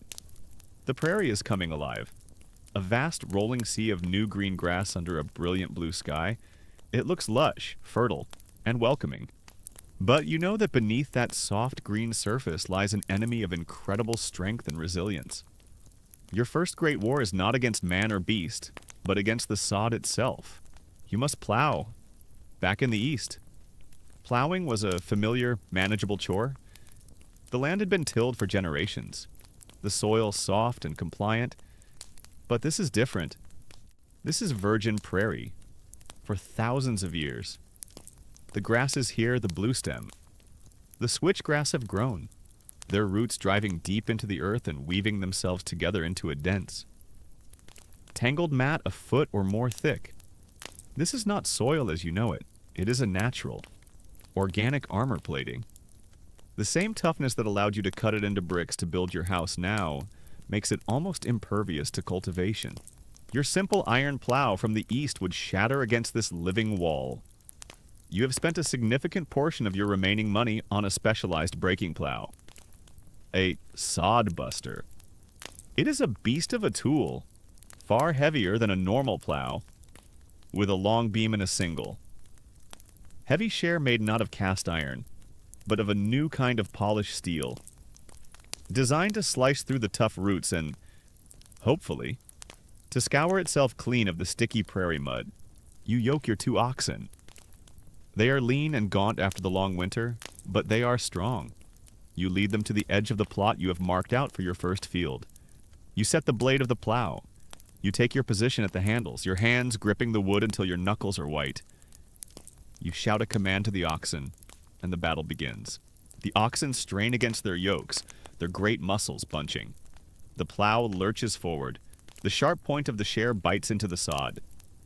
The prairie is coming alive. A vast rolling sea of new green grass under a brilliant blue sky. It looks lush, fertile, and welcoming. But you know that beneath that soft green surface lies an enemy of incredible strength and resilience. Your first great war is not against man or beast, but against the sod itself. You must plow. Back in the East, plowing was a familiar, manageable chore. The land had been tilled for generations, the soil soft and compliant. But this is different. This is virgin prairie. For thousands of years, the grasses here, the bluestem, the switchgrass have grown, their roots driving deep into the earth and weaving themselves together into a dense, tangled mat a foot or more thick. This is not soil as you know it. It is a natural, organic armor plating. The same toughness that allowed you to cut it into bricks to build your house now makes it almost impervious to cultivation. Your simple iron plow from the East would shatter against this living wall. You have spent a significant portion of your remaining money on a specialized breaking plow. A sod buster. It is a beast of a tool, far heavier than a normal plow, with a long beam and a single. Heavy share made not of cast iron, but of a new kind of polished steel, designed to slice through the tough roots and, hopefully, to scour itself clean of the sticky prairie mud. You yoke your two oxen. They are lean and gaunt after the long winter, but they are strong. You lead them to the edge of the plot you have marked out for your first field. You set the blade of the plow. You take your position at the handles, your hands gripping the wood until your knuckles are white. You shout a command to the oxen, and the battle begins. The oxen strain against their yokes, their great muscles bunching. The plow lurches forward. The sharp point of the share bites into the sod,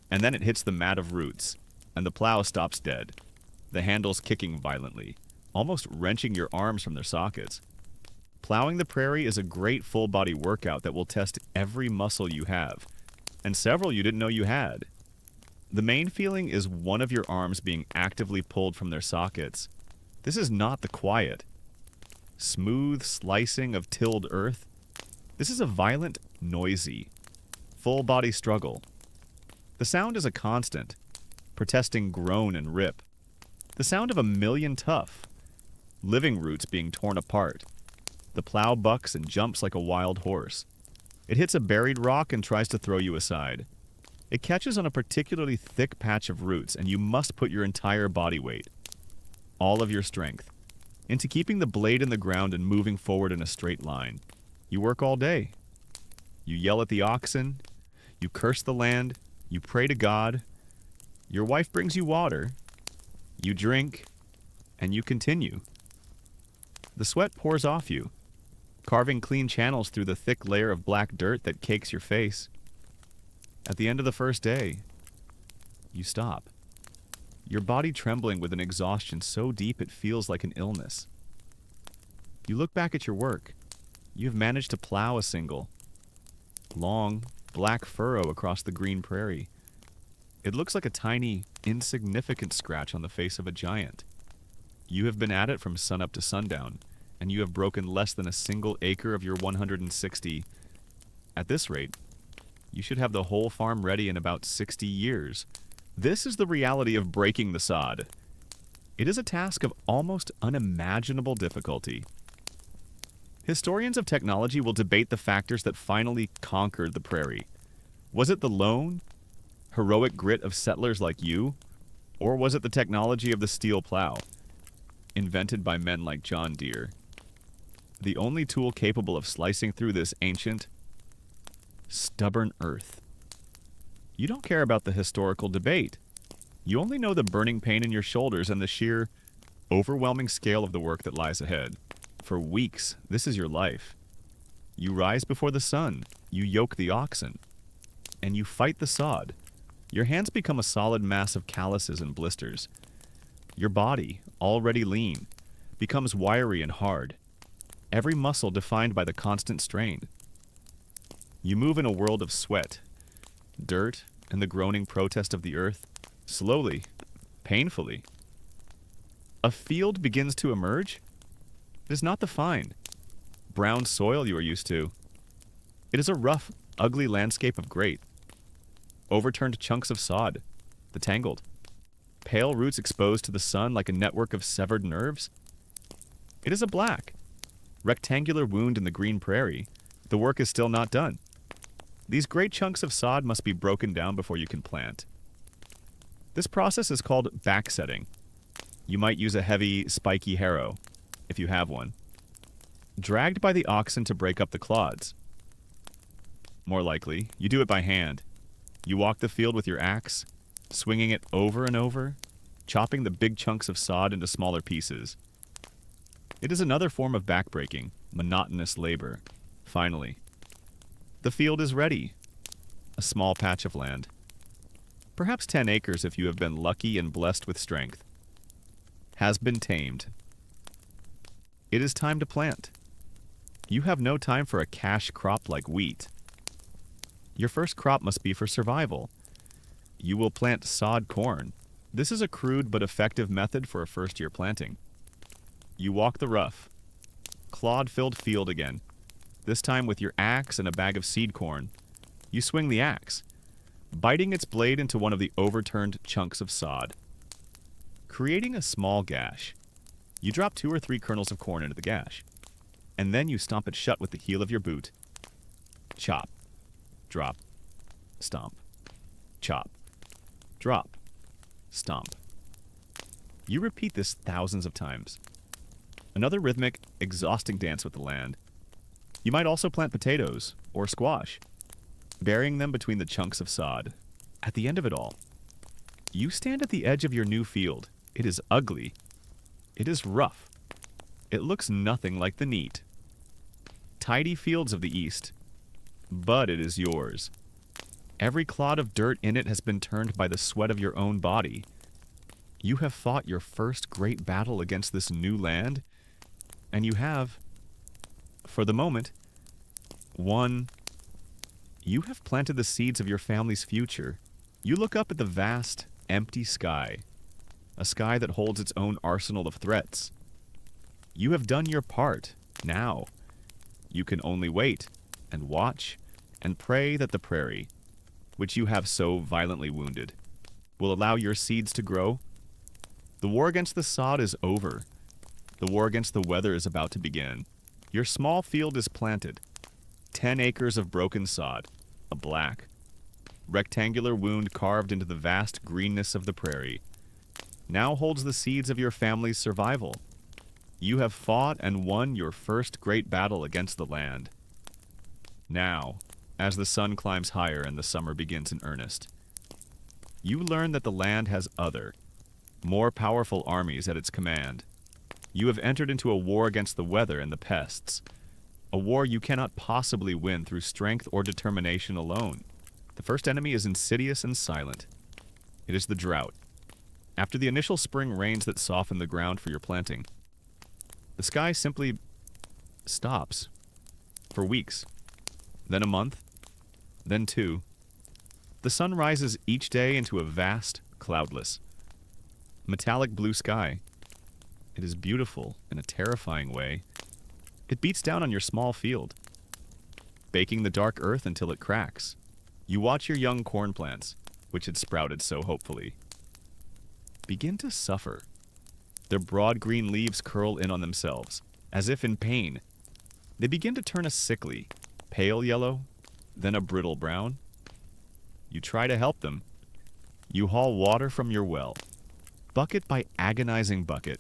and then it hits the mat of roots, and the plow stops dead, the handles kicking violently, almost wrenching your arms from their sockets. Plowing the prairie is a great full-body workout that will test every muscle you have, and several you didn't know you had. The main feeling is one of your arms being actively pulled from their sockets. This is not the quiet, smooth slicing of tilled earth. This is a violent, noisy, full-body struggle. The sound is a constant, protesting groan and rip. The sound of a million tough, living roots being torn apart. The plow bucks and jumps like a wild horse. It hits a buried rock and tries to throw you aside. It catches on a particularly thick patch of roots, and you must put your entire body weight, all of your strength, into keeping the blade in the ground and moving forward in a straight line. You work all day. You yell at the oxen. You curse the land. You pray to God. Your wife brings you water. You drink, and you continue. The sweat pours off you, carving clean channels through the thick layer of black dirt that cakes your face. At the end of the first day, you stop, your body trembling with an exhaustion so deep it feels like an illness. You look back at your work. You have managed to plow a single, long, black furrow across the green prairie. It looks like a tiny, insignificant scratch on the face of a giant. You have been at it from sunup to sundown, and you have broken less than a single acre of your 160. At this rate, you should have the whole farm ready in about 60 years. This is the reality of breaking the sod. It is a task of almost unimaginable difficulty. Historians of technology will debate the factors that finally conquered the prairie. Was it the lone, heroic grit of settlers like you? Or was it the technology of the steel plow, invented by men like John Deere? The only tool capable of slicing through this ancient, stubborn earth. You don't care about the historical debate. You only know the burning pain in your shoulders and the sheer, overwhelming scale of the work that lies ahead. For weeks, this is your life. You rise before the sun, you yoke the oxen, and you fight the sod. Your hands become a solid mass of calluses and blisters. Your body, already lean, becomes wiry and hard, every muscle defined by the constant strain. You move in a world of sweat, dirt, and the groaning protest of the earth, slowly, painfully. A field begins to emerge. It is not the fine, brown soil you are used to. It is a rough, ugly landscape of grate. Overturned chunks of sod, the tangled. Pale roots exposed to the sun like a network of severed nerves. It is a black, rectangular wound in the green prairie. The work is still not done. These great chunks of sod must be broken down before you can plant. This process is called backsetting. You might use a heavy, spiky harrow, if you have one, dragged by the oxen to break up the clods. More likely, you do it by hand. You walk the field with your axe, swinging it over and over, chopping the big chunks of sod into smaller pieces. It is another form of backbreaking, monotonous labor. Finally, the field is ready. A small patch of land. Perhaps 10 acres if you have been lucky and blessed with strength. Has been tamed. It is time to plant. You have no time for a cash crop like wheat. Your first crop must be for survival. You will plant sod corn. This is a crude but effective method for a first-year planting. You walk the rough, clod-filled field again, this time with your axe and a bag of seed corn. You swing the axe, biting its blade into one of the overturned chunks of sod, creating a small gash. You drop 2 or 3 kernels of corn into the gash, and then you stomp it shut with the heel of your boot. Chop, drop, stomp, chop, drop, stomp. You repeat this thousands of times. Another rhythmic, exhausting dance with the land. You might also plant potatoes or squash, burying them between the chunks of sod. At the end of it all, you stand at the edge of your new field. It is ugly. It is rough. It looks nothing like the neat, tidy fields of the East, but it is yours. Every clod of dirt in it has been turned by the sweat of your own body. You have fought your first great battle against this new land, and you have, for the moment, won. You have planted the seeds of your family's future. You look up at the vast, empty sky, a sky that holds its own arsenal of threats. You have done your part. Now, you can only wait and watch and pray that the prairie, which you have so violently wounded, will allow your seeds to grow. The war against the sod is over. The war against the weather is about to begin. Your small field is planted. 10 acres of broken sod, a black, rectangular wound carved into the vast greenness of the prairie, now holds the seeds of your family's survival. You have fought and won your first great battle against the land. Now, as the sun climbs higher and the summer begins in earnest, you learn that the land has other, more powerful armies at its command. You have entered into a war against the weather and the pests, a war you cannot possibly win through strength or determination alone. The first enemy is insidious and silent. It is the drought. After the initial spring rains that soften the ground for your planting, the sky simply stops for weeks, then a month, then two. The sun rises each day into a vast, cloudless, metallic blue sky. It is beautiful in a terrifying way. It beats down on your small field, baking the dark earth until it cracks. You watch your young corn plants, which had sprouted so hopefully, begin to suffer. Their broad green leaves curl in on themselves, as if in pain. They begin to turn a sickly, pale yellow, then a brittle brown. You try to help them. You haul water from your well, bucket by agonizing bucket,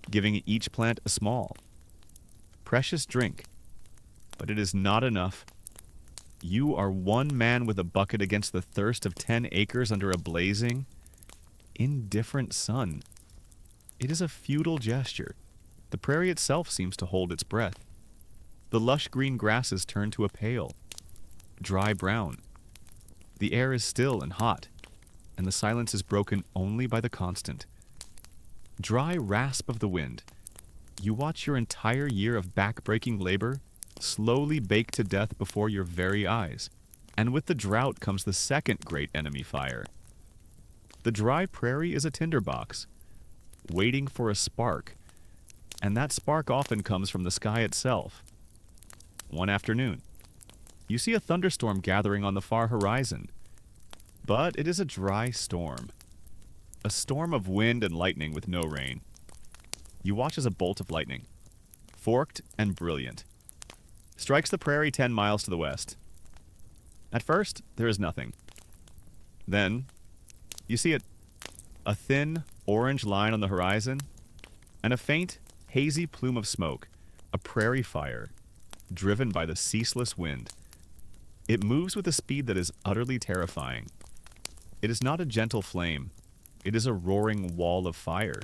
giving each plant a small, precious drink. But it is not enough. You are one man with a bucket against the thirst of 10 acres under a blazing, indifferent sun. It is a futile gesture. The prairie itself seems to hold its breath. The lush green grasses turn to a pale, dry brown. The air is still and hot, and the silence is broken only by the constant, dry rasp of the wind. You watch your entire year of back-breaking labor slowly bake to death before your very eyes. And with the drought comes the second great enemy fire. The dry prairie is a tinderbox, waiting for a spark, and that spark often comes from the sky itself. One afternoon, you see a thunderstorm gathering on the far horizon, but it is a dry storm, a storm of wind and lightning with no rain. You watch as a bolt of lightning, forked and brilliant, strikes the prairie 10 miles to the west. At first, there is nothing. Then, you see a thin, orange line on the horizon, and a faint, hazy plume of smoke, a prairie fire, driven by the ceaseless wind. It moves with a speed that is utterly terrifying. It is not a gentle flame. It is a roaring wall of fire,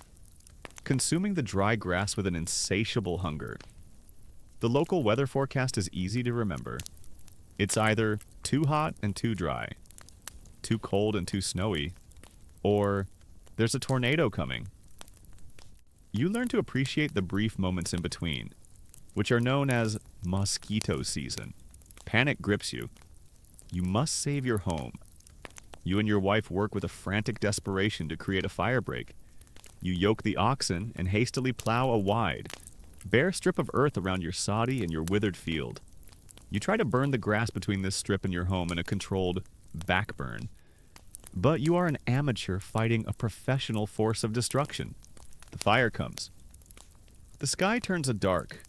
consuming the dry grass with an insatiable hunger. The local weather forecast is easy to remember. It's either too hot and too dry, too cold and too snowy, or there's a tornado coming. You learn to appreciate the brief moments in between, which are known as mosquito season. Panic grips you. You must save your home. You and your wife work with a frantic desperation to create a fire break. You yoke the oxen and hastily plow a wide, bare strip of earth around your soddy and your withered field. You try to burn the grass between this strip and your home in a controlled backburn. But you are an amateur fighting a professional force of destruction. The fire comes. The sky turns a dark,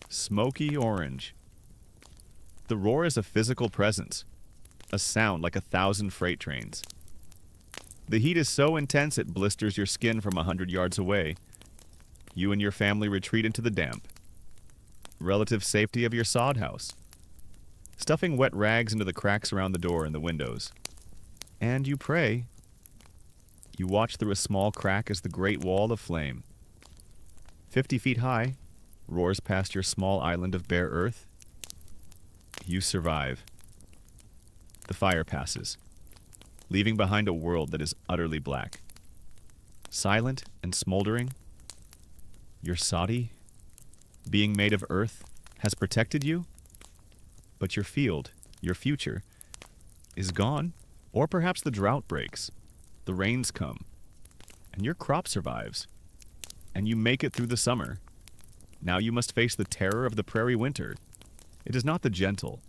smoky orange. The roar is a physical presence, a sound like 1,000 freight trains. The heat is so intense it blisters your skin from 100 yards away. You and your family retreat into the damp, relative safety of your sod house, stuffing wet rags into the cracks around the door and the windows. And you pray. You watch through a small crack as the great wall of flame, 50 feet high, roars past your small island of bare earth. You survive. The fire passes, leaving behind a world that is utterly black, silent and smoldering. Your soddy, being made of earth, has protected you, but your field, your future, is gone. Or perhaps the drought breaks, the rains come, and your crop survives, and you make it through the summer. Now you must face the terror of the prairie winter. It is not the gentle,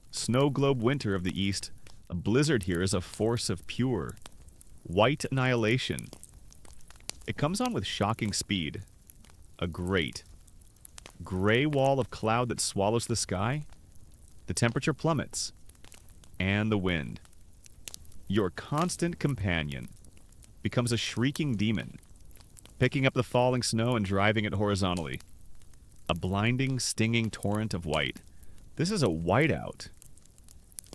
snow globe winter of the east. A blizzard here is a force of pure, white annihilation. It comes on with shocking speed. A great, gray wall of cloud that swallows the sky. The temperature plummets. and the wind. Your constant companion becomes a shrieking demon, picking up the falling snow and driving it horizontally. A blinding, stinging torrent of white. This is a whiteout.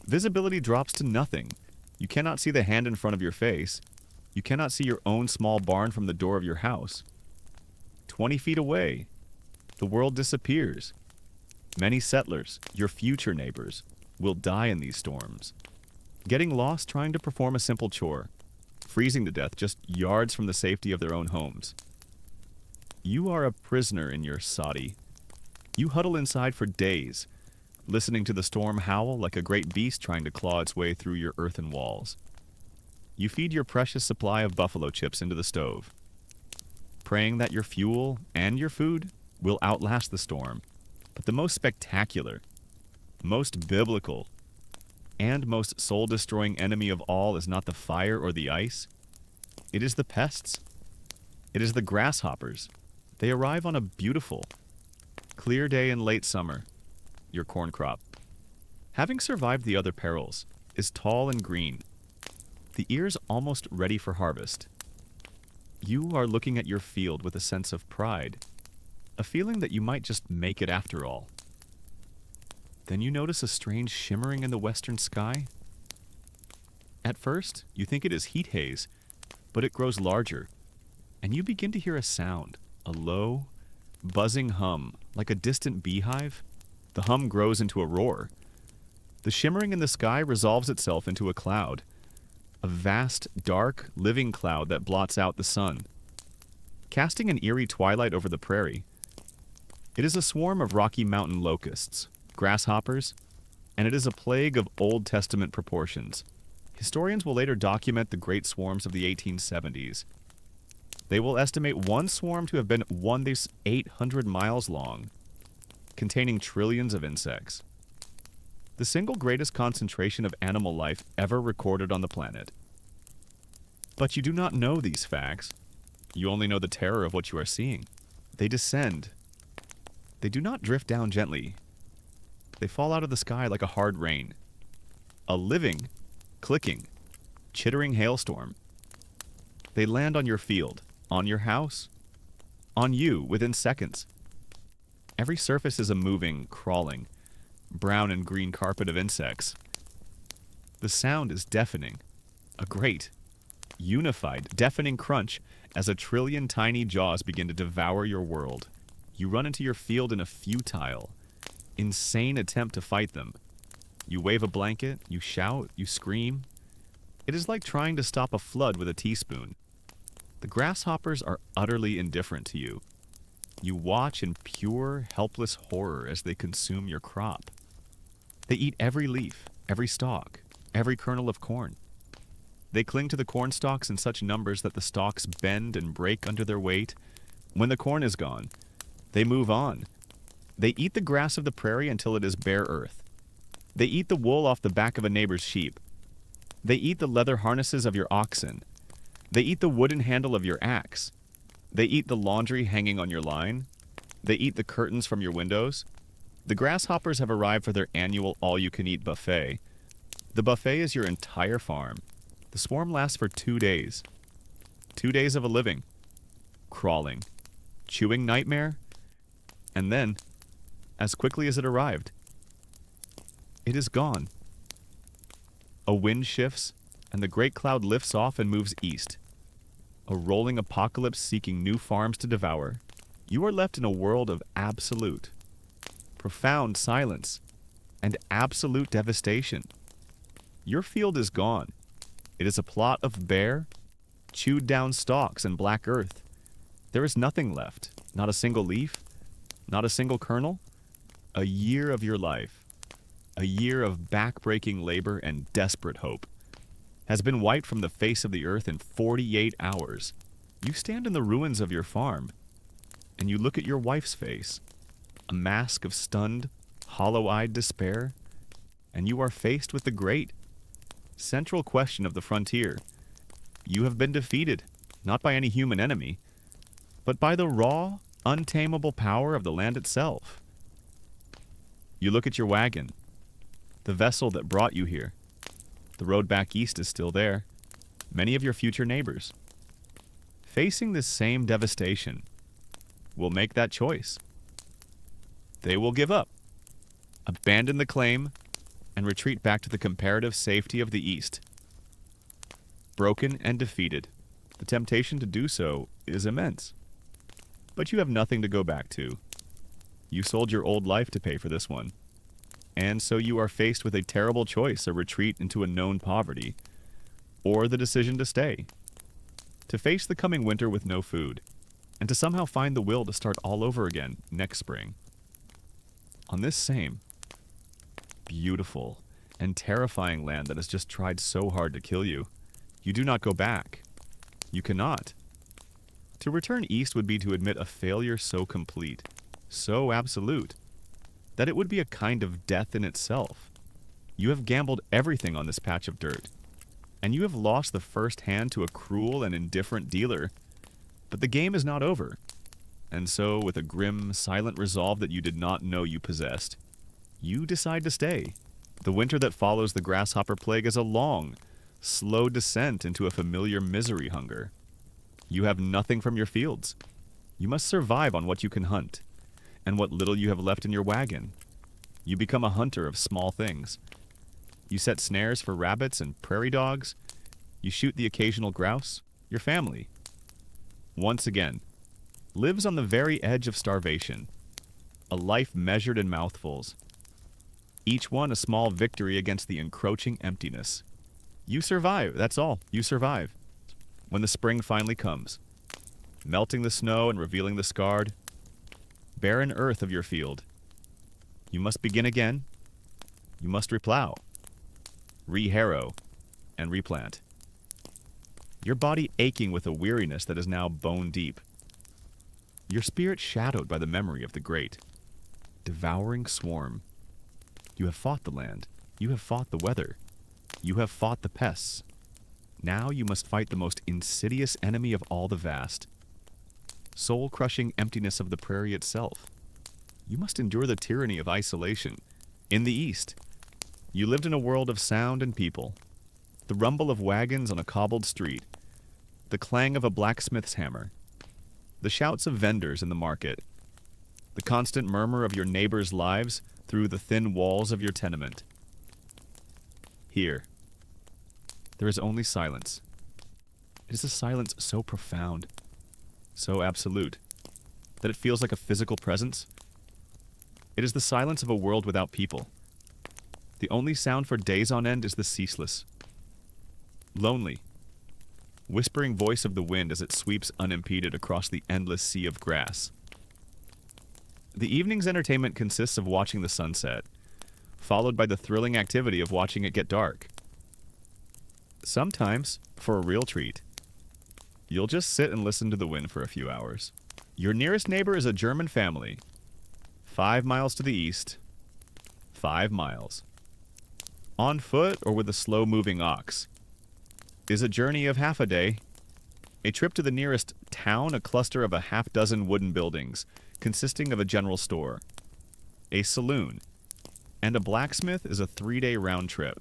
Visibility drops to nothing. You cannot see the hand in front of your face. You cannot see your own small barn from the door of your house. 20 feet away, the world disappears. Many settlers, your future neighbors, will die in these storms. Getting lost trying to perform a simple chore. Freezing to death just yards from the safety of their own homes. You are a prisoner in your soddy. You huddle inside for days, listening to the storm howl like a great beast trying to claw its way through your earthen walls. You feed your precious supply of buffalo chips into the stove, praying that your fuel and your food will outlast the storm. But the most spectacular, most biblical, and most soul-destroying enemy of all is not the fire or the ice. It is the pests. It is the grasshoppers. They arrive on a beautiful, clear day in late summer, your corn crop. Having survived the other perils, is tall and green, the ears almost ready for harvest. You are looking at your field with a sense of pride, a feeling that you might just make it after all. Then you notice a strange shimmering in the western sky. At first, you think it is heat haze, but it grows larger, and you begin to hear a sound, a low, buzzing hum, like a distant beehive. The hum grows into a roar. The shimmering in the sky resolves itself into a cloud, a vast, dark, living cloud that blots out the sun, casting an eerie twilight over the prairie. It is a swarm of Rocky Mountain locusts, grasshoppers, and it is a plague of Old Testament proportions. Historians will later document the great swarms of the 1870s. They will estimate one swarm to have been 800 miles long, containing trillions of insects. The single greatest concentration of animal life ever recorded on the planet. But you do not know these facts. You only know the terror of what you are seeing. They descend. They do not drift down gently. They fall out of the sky like a hard rain. A living, clicking, chittering hailstorm. They land on your field, on your house, on you within seconds. Every surface is a moving, crawling, brown and green carpet of insects. The sound is deafening, a great, unified, deafening crunch as a trillion tiny jaws begin to devour your world. You run into your field in a futile, insane attempt to fight them. You wave a blanket, you shout, you scream. It is like trying to stop a flood with a teaspoon. The grasshoppers are utterly indifferent to you. You watch in pure, helpless horror as they consume your crop. They eat every leaf, every stalk, every kernel of corn. They cling to the corn stalks in such numbers that the stalks bend and break under their weight. When the corn is gone, they move on. They eat the grass of the prairie until it is bare earth. They eat the wool off the back of a neighbor's sheep. They eat the leather harnesses of your oxen. They eat the wooden handle of your axe. They eat the laundry hanging on your line. They eat the curtains from your windows. The grasshoppers have arrived for their annual all-you-can-eat buffet. The buffet is your entire farm. The swarm lasts for 2 days. 2 days of a living, crawling, chewing nightmare, and then, as quickly as it arrived, it is gone. A wind shifts, and the great cloud lifts off and moves east. A rolling apocalypse seeking new farms to devour. You are left in a world of absolute, profound silence, and absolute devastation. Your field is gone. It is a plot of bare, chewed down stalks and black earth. There is nothing left, not a single leaf, not a single kernel. A year of your life, a year of back-breaking labor and desperate hope, has been wiped from the face of the earth in 48 hours. You stand in the ruins of your farm, and you look at your wife's face, a mask of stunned, hollow-eyed despair, and you are faced with the great, central question of the frontier. You have been defeated, not by any human enemy, but by the raw, untamable power of the land itself. You look at your wagon, the vessel that brought you here. The road back east is still there. Many of your future neighbors. Facing this same devastation will make that choice. They will give up, abandon the claim, and retreat back to the comparative safety of the East. Broken and defeated, the temptation to do so is immense. But you have nothing to go back to. You sold your old life to pay for this one. And so you are faced with a terrible choice: a retreat into a known poverty, or the decision to stay. To face the coming winter with no food, and to somehow find the will to start all over again next spring. On this same beautiful and terrifying land that has just tried so hard to kill you, you do not go back. You cannot. To return east would be to admit a failure so complete, so absolute, that it would be a kind of death in itself. You have gambled everything on this patch of dirt, and you have lost the first hand to a cruel and indifferent dealer. But the game is not over, and so, with a grim, silent resolve that you did not know you possessed, you decide to stay. The winter that follows the grasshopper plague is a long, slow descent into a familiar misery hunger. You have nothing from your fields. You must survive on what you can hunt, and what little you have left in your wagon. You become a hunter of small things. You set snares for rabbits and prairie dogs. You shoot the occasional grouse. Your family, once again, lives on the very edge of starvation. A life measured in mouthfuls. Each one a small victory against the encroaching emptiness. You survive, that's all. You survive. When the spring finally comes, melting the snow and revealing the scarred, barren earth of your field, you must begin again. You must replow, re-harrow, and replant. Your body aching with a weariness that is now bone deep. Your spirit shadowed by the memory of the great, devouring swarm. You have fought the land. You have fought the weather. You have fought the pests. Now you must fight the most insidious enemy of all the vast, soul-crushing emptiness of the prairie itself. You must endure the tyranny of isolation. In the East, you lived in a world of sound and people. The rumble of wagons on a cobbled street, the clang of a blacksmith's hammer, the shouts of vendors in the market, the constant murmur of your neighbors' lives through the thin walls of your tenement. Here, there is only silence. It is a silence so profound, so absolute, that it feels like a physical presence. It is the silence of a world without people. The only sound for days on end is the ceaseless, lonely, whispering voice of the wind as it sweeps unimpeded across the endless sea of grass. The evening's entertainment consists of watching the sunset, followed by the thrilling activity of watching it get dark. Sometimes, for a real treat, you'll just sit and listen to the wind for a few hours. Your nearest neighbor is a German family, 5 miles to the east, 5 miles. On foot or with a slow-moving ox. Is a journey of half a day. A trip to the nearest town, a cluster of a half-dozen wooden buildings, consisting of a general store, a saloon, and a blacksmith is a 3-day round trip.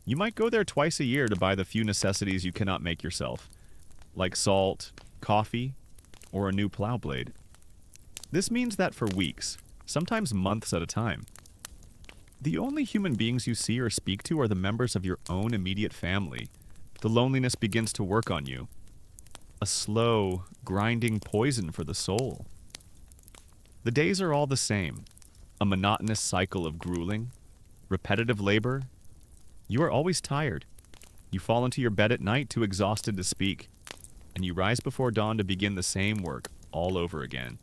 You might go there twice a year to buy the few necessities you cannot make yourself, like salt, coffee, or a new plow blade. This means that for weeks, sometimes months at a time, the only human beings you see or speak to are the members of your own immediate family. The loneliness begins to work on you. A slow, grinding poison for the soul. The days are all the same. A monotonous cycle of grueling, repetitive labor. You are always tired. You fall into your bed at night too exhausted to speak, and you rise before dawn to begin the same work all over again.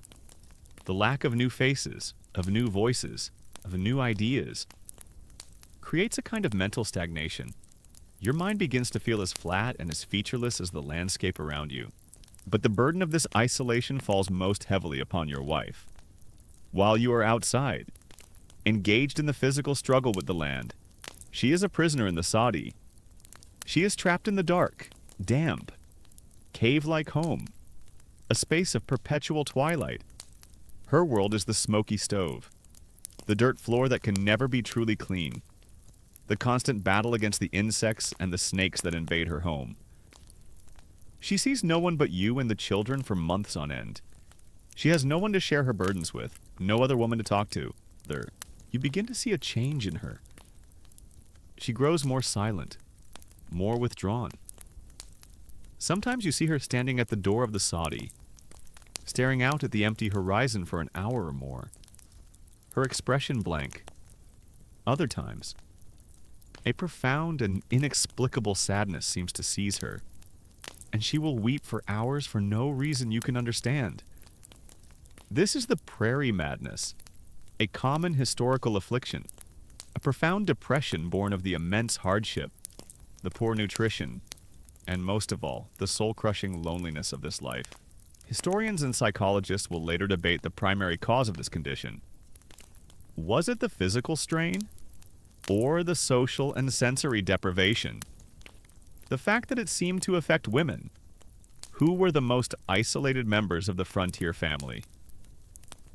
The lack of new faces, of new voices, of new ideas, creates a kind of mental stagnation. Your mind begins to feel as flat and as featureless as the landscape around you. But the burden of this isolation falls most heavily upon your wife. While you are outside, engaged in the physical struggle with the land, she is a prisoner in the soddy. She is trapped in the dark, damp, cave-like home, a space of perpetual twilight. Her world is the smoky stove, the dirt floor that can never be truly clean, the constant battle against the insects and the snakes that invade her home. She sees no one but you and the children for months on end. She has no one to share her burdens with, no other woman to talk to. You begin to see a change in her. She grows more silent, more withdrawn. Sometimes you see her standing at the door of the soddy, staring out at the empty horizon for an hour or more, her expression blank. Other times, a profound and inexplicable sadness seems to seize her, and she will weep for hours for no reason you can understand. This is the prairie madness, a common historical affliction, a profound depression born of the immense hardship, the poor nutrition, and most of all, the soul-crushing loneliness of this life. Historians and psychologists will later debate the primary cause of this condition. Was it the physical strain, or the social and sensory deprivation? The fact that it seemed to affect women, who were the most isolated members of the frontier family,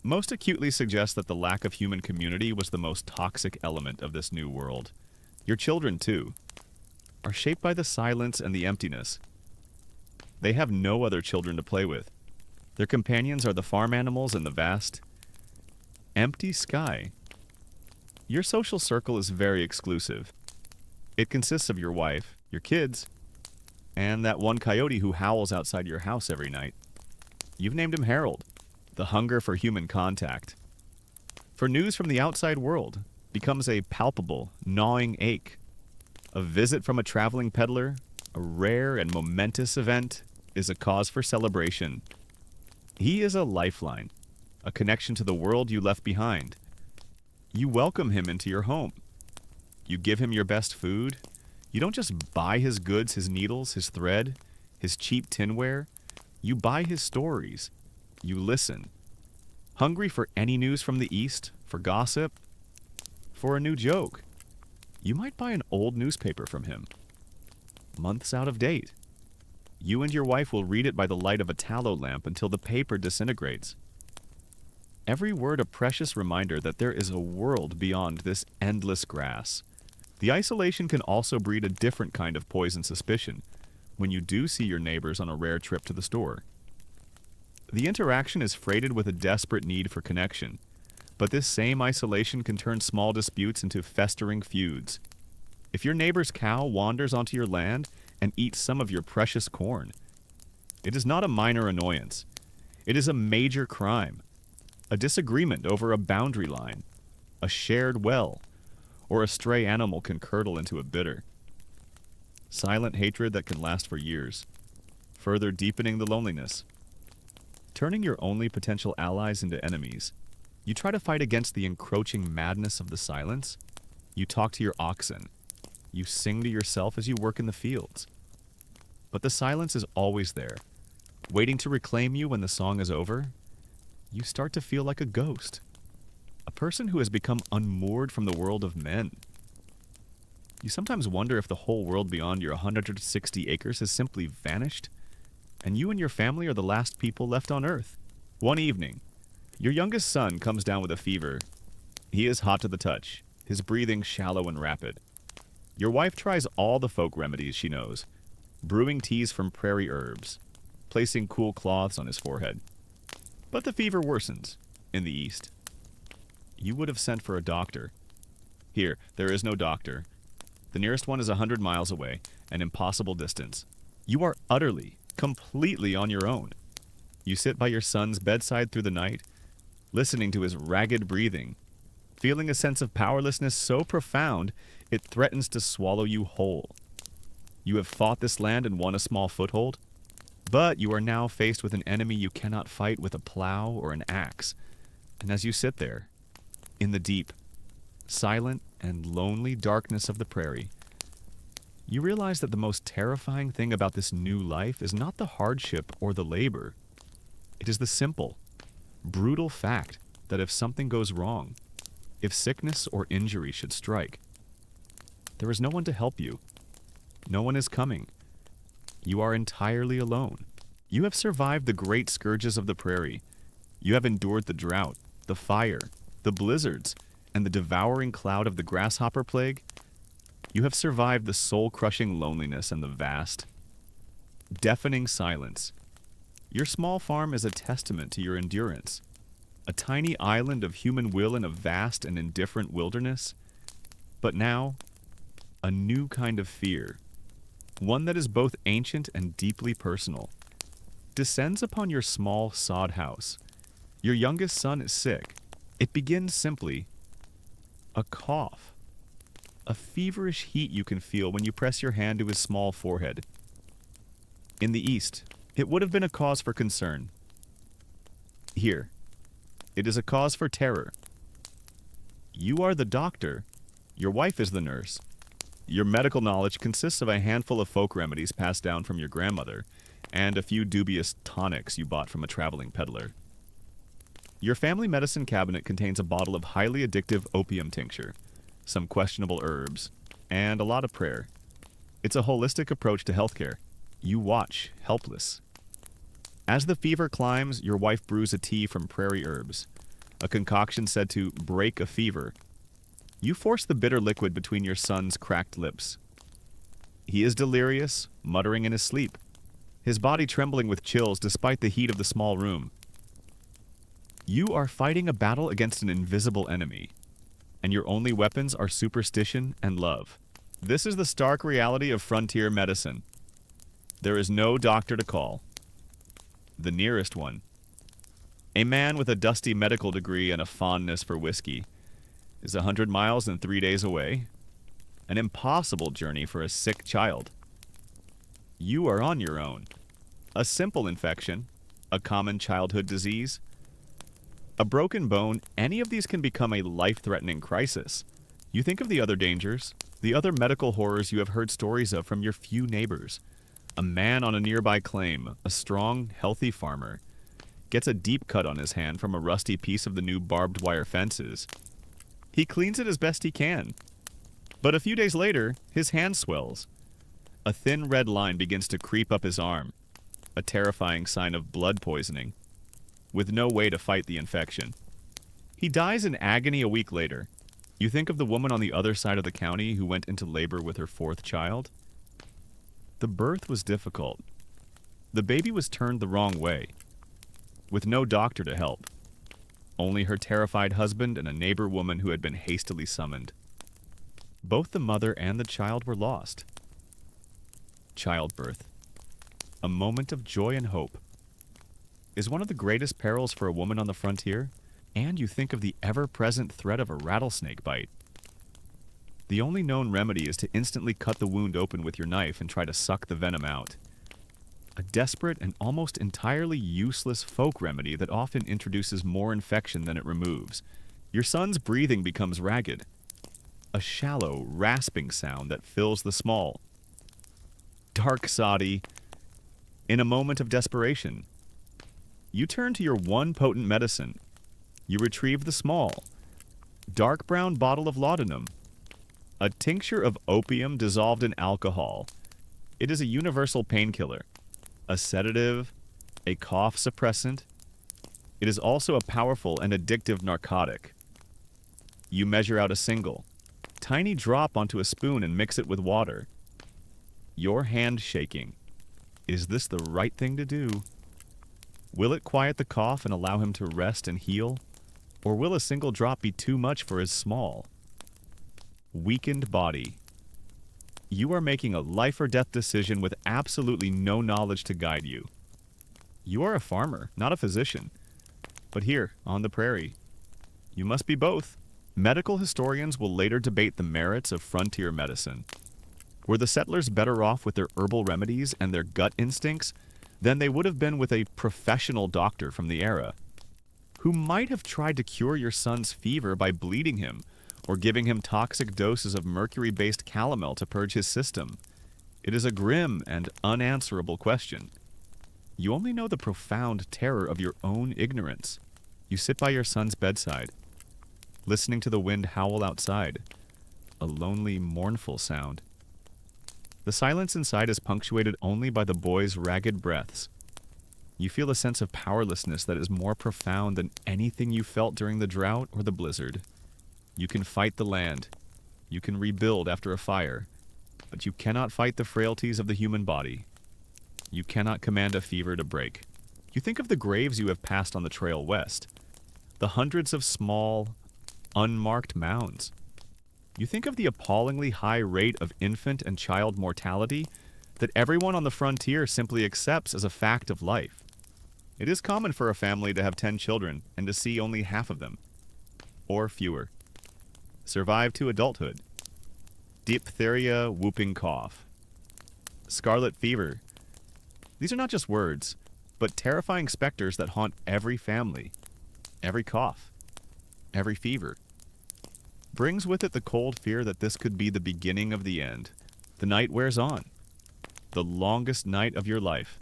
most acutely suggests that the lack of human community was the most toxic element of this new world. Your children, too, are shaped by the silence and the emptiness. They have no other children to play with. Their companions are the farm animals and the vast, empty sky. Your social circle is very exclusive. It consists of your wife, your kids, and that one coyote who howls outside your house every night. You've named him Harold, the hunger for human contact. For news from the outside world becomes a palpable, gnawing ache. A visit from a traveling peddler, a rare and momentous event, is a cause for celebration. He is a lifeline, a connection to the world you left behind. You welcome him into your home. You give him your best food. You don't just buy his goods, his needles, his thread, his cheap tinware. You buy his stories. You listen. Hungry for any news from the East, for gossip, for a new joke. You might buy an old newspaper from him, months out of date. You and your wife will read it by the light of a tallow lamp until the paper disintegrates. Every word a precious reminder that there is a world beyond this endless grass. The isolation can also breed a different kind of poison suspicion when you do see your neighbors on a rare trip to the store. The interaction is freighted with a desperate need for connection, but this same isolation can turn small disputes into festering feuds. If your neighbor's cow wanders onto your land and eats some of your precious corn, it is not a minor annoyance. It is a major crime, a disagreement over a boundary line, a shared well, or a stray animal can curdle into a bitter. Silent hatred that can last for years, further deepening the loneliness. Turning your only potential allies into enemies, you try to fight against the encroaching madness of the silence. You talk to your oxen. You sing to yourself as you work in the fields. But the silence is always there, waiting to reclaim you when the song is over. You start to feel like a ghost, a person who has become unmoored from the world of men. You sometimes wonder if the whole world beyond your 160 acres has simply vanished, and you and your family are the last people left on Earth. One evening, your youngest son comes down with a fever. He is hot to the touch, his breathing shallow and rapid. Your wife tries all the folk remedies she knows, brewing teas from prairie herbs, placing cool cloths on his forehead. But the fever worsens in the east. You would have sent for a doctor. Here, there is no doctor. The nearest one is 100 miles away, an impossible distance. You are utterly, completely on your own. You sit by your son's bedside through the night, listening to his ragged breathing, feeling a sense of powerlessness so profound it threatens to swallow you whole. You have fought this land and won a small foothold, but you are now faced with an enemy you cannot fight with a plow or an axe. And as you sit there, in the deep, silent, and lonely darkness of the prairie, you realize that the most terrifying thing about this new life is not the hardship or the labor. It is the simple, brutal fact that if something goes wrong, if sickness or injury should strike, there is no one to help you. No one is coming. You are entirely alone. You have survived the great scourges of the prairie. You have endured the drought, the fire, the blizzards, and the devouring cloud of the grasshopper plague. You have survived the soul-crushing loneliness and the vast, deafening silence. Your small farm is a testament to your endurance. A tiny island of human will in a vast and indifferent wilderness. But now, a new kind of fear, one that is both ancient and deeply personal, descends upon your small sod house. Your youngest son is sick. It begins simply, a cough, a feverish heat you can feel when you press your hand to his small forehead. In the East, it would have been a cause for concern. Here, it is a cause for terror. You are the doctor. Your wife is the nurse. Your medical knowledge consists of a handful of folk remedies passed down from your grandmother, and a few dubious tonics you bought from a traveling peddler. Your family medicine cabinet contains a bottle of highly addictive opium tincture, some questionable herbs, and a lot of prayer. It's a holistic approach to healthcare. You watch, helpless. As the fever climbs, your wife brews a tea from prairie herbs, a concoction said to break a fever. You force the bitter liquid between your son's cracked lips. He is delirious, muttering in his sleep, his body trembling with chills despite the heat of the small room. You are fighting a battle against an invisible enemy, and your only weapons are superstition and love. This is the stark reality of frontier medicine. There is no doctor to call. The nearest one, a man with a dusty medical degree and a fondness for whiskey, is 100 miles and 3 days away. An impossible journey for a sick child. You are on your own. A simple infection, a common childhood disease, a broken bone, any of these can become a life-threatening crisis. You think of the other dangers, the other medical horrors you have heard stories of from your few neighbors. A man on a nearby claim, a strong, healthy farmer, gets a deep cut on his hand from a rusty piece of the new barbed wire fences. He cleans it as best he can. But a few days later, his hand swells. A thin red line begins to creep up his arm, a terrifying sign of blood poisoning, with no way to fight the infection. He dies in agony a week later. You think of the woman on the other side of the county who went into labor with her 4th child? The birth was difficult. The baby was turned the wrong way, with no doctor to help. Only her terrified husband and a neighbor woman who had been hastily summoned. Both the mother and the child were lost. Childbirth, a moment of joy and hope, is one of the greatest perils for a woman on the frontier, and you think of the ever-present threat of a rattlesnake bite. The only known remedy is to instantly cut the wound open with your knife and try to suck the venom out. A desperate and almost entirely useless folk remedy that often introduces more infection than it removes. Your son's breathing becomes ragged. A shallow, rasping sound that fills the small. Dark soddy. In a moment of desperation, you turn to your one potent medicine. You retrieve the small, dark brown bottle of laudanum, a tincture of opium dissolved in alcohol. It is a universal painkiller, a sedative, a cough suppressant. It is also a powerful and addictive narcotic. You measure out a single, tiny drop onto a spoon and mix it with water. Your hand shaking. Is this the right thing to do? Will it quiet the cough and allow him to rest and heal? Or will a single drop be too much for his small, weakened body? You are making a life or death decision with absolutely no knowledge to guide you. You are a farmer, not a physician. But here, on the prairie, you must be both. Medical historians will later debate the merits of frontier medicine. Were the settlers better off with their herbal remedies and their gut instincts than they would have been with a professional doctor from the era, who might have tried to cure your son's fever by bleeding him or giving him toxic doses of mercury-based calomel to purge his system? It is a grim and unanswerable question. You only know the profound terror of your own ignorance. You sit by your son's bedside, listening to the wind howl outside, a lonely, mournful sound. The silence inside is punctuated only by the boy's ragged breaths. You feel a sense of powerlessness that is more profound than anything you felt during the drought or the blizzard. You can fight the land. You can rebuild after a fire, but you cannot fight the frailties of the human body. You cannot command a fever to break. You think of the graves you have passed on the trail west, the hundreds of small, unmarked mounds. You think of the appallingly high rate of infant and child mortality that everyone on the frontier simply accepts as a fact of life. It is common for a family to have 10 children and to see only half of them, or fewer, survive to adulthood. Diphtheria, whooping cough, scarlet fever. These are not just words, but terrifying specters that haunt every family, every cough, every fever. Brings with it the cold fear that this could be the beginning of the end. The night wears on. The longest night of your life.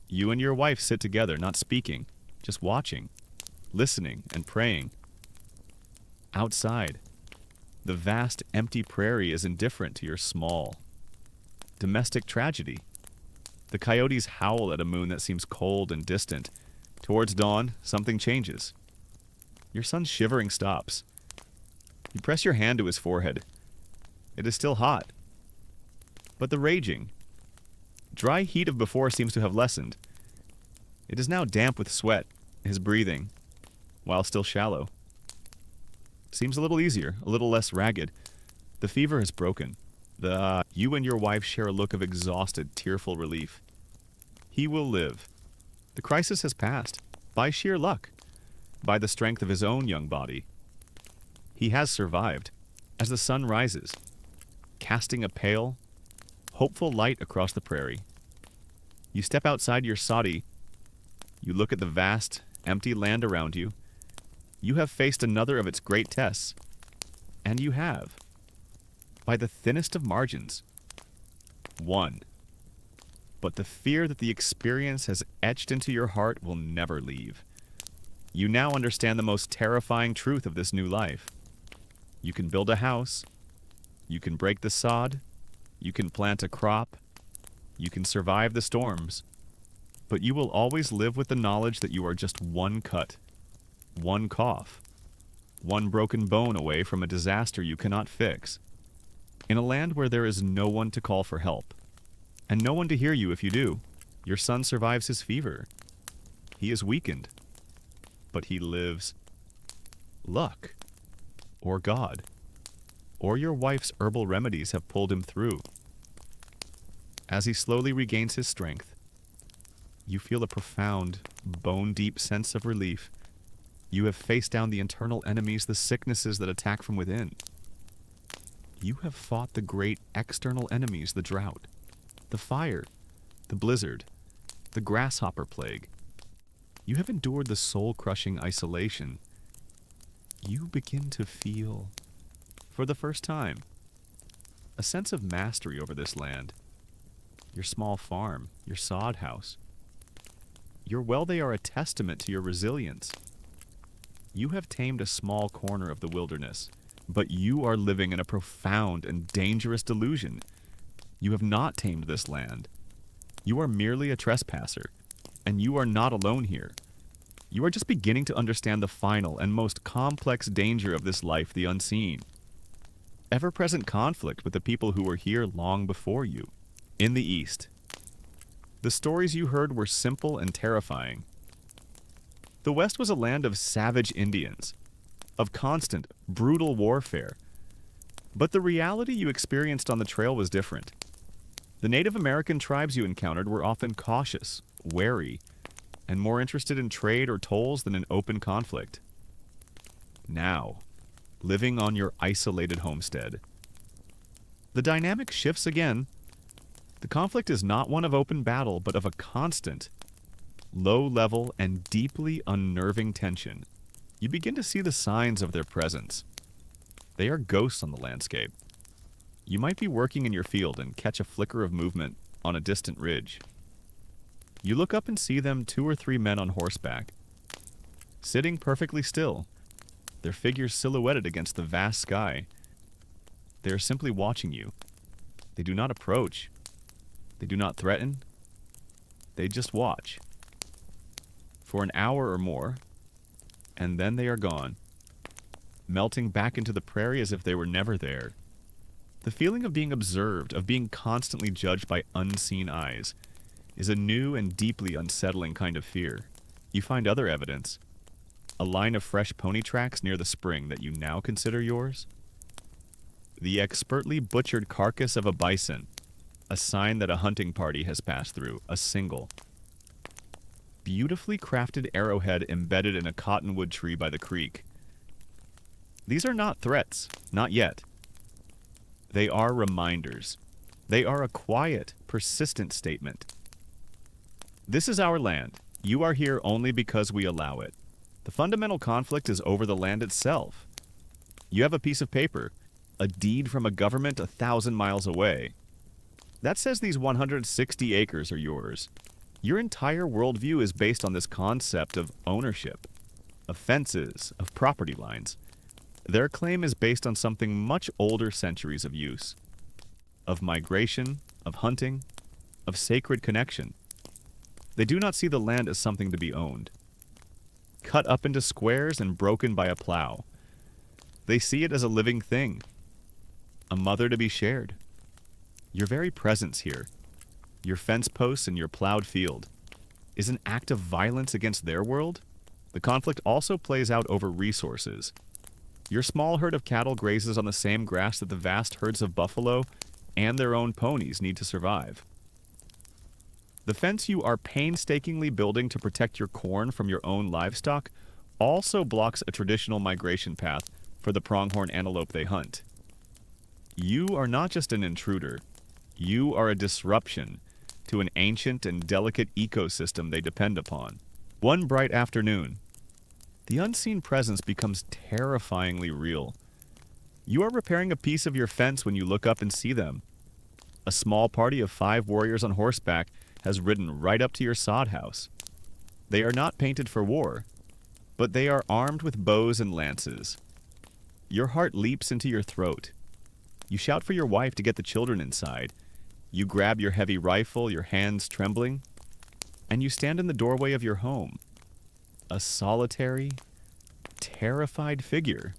You and your wife sit together, not speaking, just watching, listening, and praying. Outside, the vast empty prairie is indifferent to your small, domestic tragedy. The coyotes howl at a moon that seems cold and distant. Towards dawn, something changes. Your son's shivering stops. You press your hand to his forehead. It is still hot. But the raging, dry heat of before seems to have lessened. It is now damp with sweat, his breathing, while still shallow. Seems a little easier, a little less ragged. The fever has broken. You and your wife share a look of exhausted, tearful relief. He will live. The crisis has passed, by sheer luck, by the strength of his own young body. He has survived, as the sun rises, casting a pale, hopeful light across the prairie. You step outside your soddy. You look at the vast, empty land around you. You have faced another of its great tests. And you have, by the thinnest of margins, won. But the fear that the experience has etched into your heart will never leave. You now understand the most terrifying truth of this new life. You can build a house. You can break the sod. You can plant a crop. You can survive the storms. But you will always live with the knowledge that you are just one cut, one cough, one broken bone away from a disaster you cannot fix. In a land where there is no one to call for help, and no one to hear you if you do, your son survives his fever. He is weakened, but he lives. Luck, or God, or your wife's herbal remedies have pulled him through. As he slowly regains his strength, you feel a profound, bone-deep sense of relief. You have faced down the internal enemies, the sicknesses that attack from within. You have fought the great external enemies, the drought, the fire, the blizzard, the grasshopper plague. You have endured the soul-crushing isolation. You begin to feel, for the first time, a sense of mastery over this land. Your small farm, your sod house. Your well, they are a testament to your resilience. You have tamed a small corner of the wilderness, but you are living in a profound and dangerous delusion. You have not tamed this land. You are merely a trespasser, and you are not alone here. You are just beginning to understand the final and most complex danger of this life, the unseen. Ever-present conflict with the people who were here long before you. In the East, the stories you heard were simple and terrifying. The West was a land of savage Indians, of constant, brutal warfare. But the reality you experienced on the trail was different. The Native American tribes you encountered were often cautious, wary, and more interested in trade or tolls than in open conflict. Now, living on your isolated homestead, the dynamic shifts again. The conflict is not one of open battle, but of a constant, low-level, and deeply unnerving tension. You begin to see the signs of their presence. They are ghosts on the landscape. You might be working in your field and catch a flicker of movement on a distant ridge. You look up and see them 2 or 3 men on horseback, sitting perfectly still, their figures silhouetted against the vast sky. They are simply watching you. They do not approach. They do not threaten. They just watch. For an hour or more, and then they are gone, melting back into the prairie as if they were never there. The feeling of being observed, of being constantly judged by unseen eyes, is a new and deeply unsettling kind of fear. You find other evidence. A line of fresh pony tracks near the spring that you now consider yours. The expertly butchered carcass of a bison, a sign that a hunting party has passed through, a single. Beautifully crafted arrowhead embedded in a cottonwood tree by the creek. These are not threats, not yet. They are reminders. They are a quiet, persistent statement. This is our land. You are here only because we allow it. The fundamental conflict is over the land itself. You have a piece of paper, a deed from a government 1,000 miles away. That says these 160 acres are yours. Your entire worldview is based on this concept of ownership, of fences, of property lines. Their claim is based on something much older centuries of use, of migration, of hunting, of sacred connection. They do not see the land as something to be owned, cut up into squares and broken by a plow. They see it as a living thing, a mother to be shared. Your very presence here, your fence posts and your plowed field, is an act of violence against their world. The conflict also plays out over resources. Your small herd of cattle grazes on the same grass that the vast herds of buffalo and their own ponies need to survive. The fence you are painstakingly building to protect your corn from your own livestock also blocks a traditional migration path for the pronghorn antelope they hunt. You are not just an intruder. You are a disruption to an ancient and delicate ecosystem they depend upon. One bright afternoon, the unseen presence becomes terrifyingly real. You are repairing a piece of your fence when you look up and see them. A small party of 5 warriors on horseback has ridden right up to your sod house. They are not painted for war, but they are armed with bows and lances. Your heart leaps into your throat. You shout for your wife to get the children inside. You grab your heavy rifle, your hands trembling, and you stand in the doorway of your home. A solitary, terrified figure.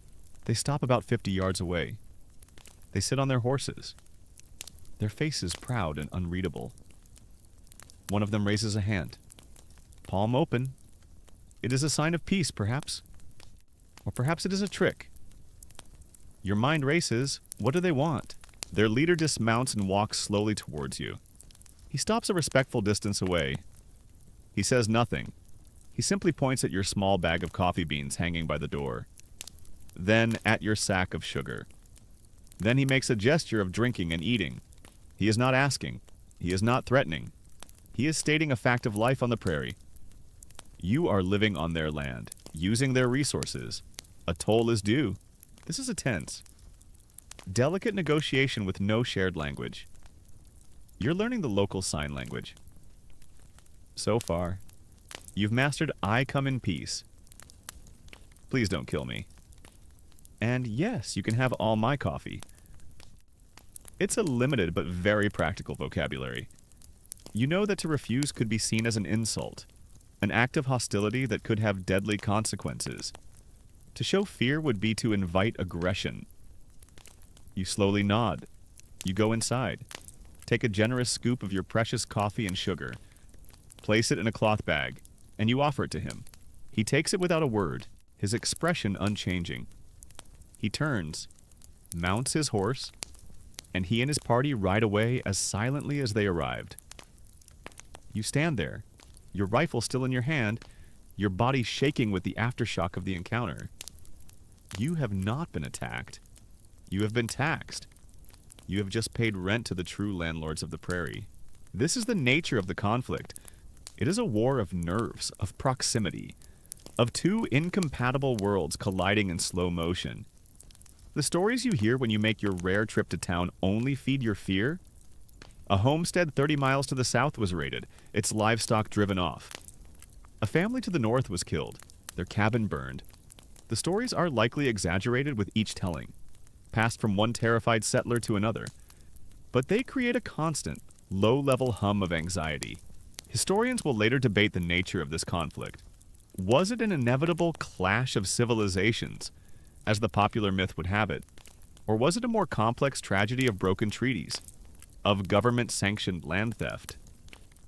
They stop about 50 yards away. They sit on their horses, their faces proud and unreadable. One of them raises a hand, palm open. It is a sign of peace, perhaps. Or perhaps it is a trick. Your mind races. What do they want? Their leader dismounts and walks slowly towards you. He stops a respectful distance away. He says nothing. He simply points at your small bag of coffee beans hanging by the door. Then at your sack of sugar. Then he makes a gesture of drinking and eating. He is not asking. He is not threatening. He is stating a fact of life on the prairie. You are living on their land, using their resources. A toll is due. This is a tense, delicate negotiation with no shared language. You're learning the local sign language. So far, you've mastered "I come in peace." Please don't kill me. And yes, you can have all my coffee. It's a limited but very practical vocabulary. You know that to refuse could be seen as an insult, an act of hostility that could have deadly consequences. To show fear would be to invite aggression. You slowly nod. You go inside. Take a generous scoop of your precious coffee and sugar. Place it in a cloth bag, and you offer it to him. He takes it without a word, his expression unchanging. He turns, mounts his horse, and he and his party ride away as silently as they arrived. You stand there, your rifle still in your hand, your body shaking with the aftershock of the encounter. You have not been attacked. You have been taxed. You have just paid rent to the true landlords of the prairie. This is the nature of the conflict. It is a war of nerves, of proximity, of two incompatible worlds colliding in slow motion. The stories you hear when you make your rare trip to town only feed your fear. A homestead 30 miles to the south was raided, its livestock driven off. A family to the north was killed, their cabin burned. The stories are likely exaggerated with each telling, passed from one terrified settler to another. But they create a constant, low-level hum of anxiety. Historians will later debate the nature of this conflict. Was it an inevitable clash of civilizations, as the popular myth would have it? Or was it a more complex tragedy of broken treaties, of government-sanctioned land theft,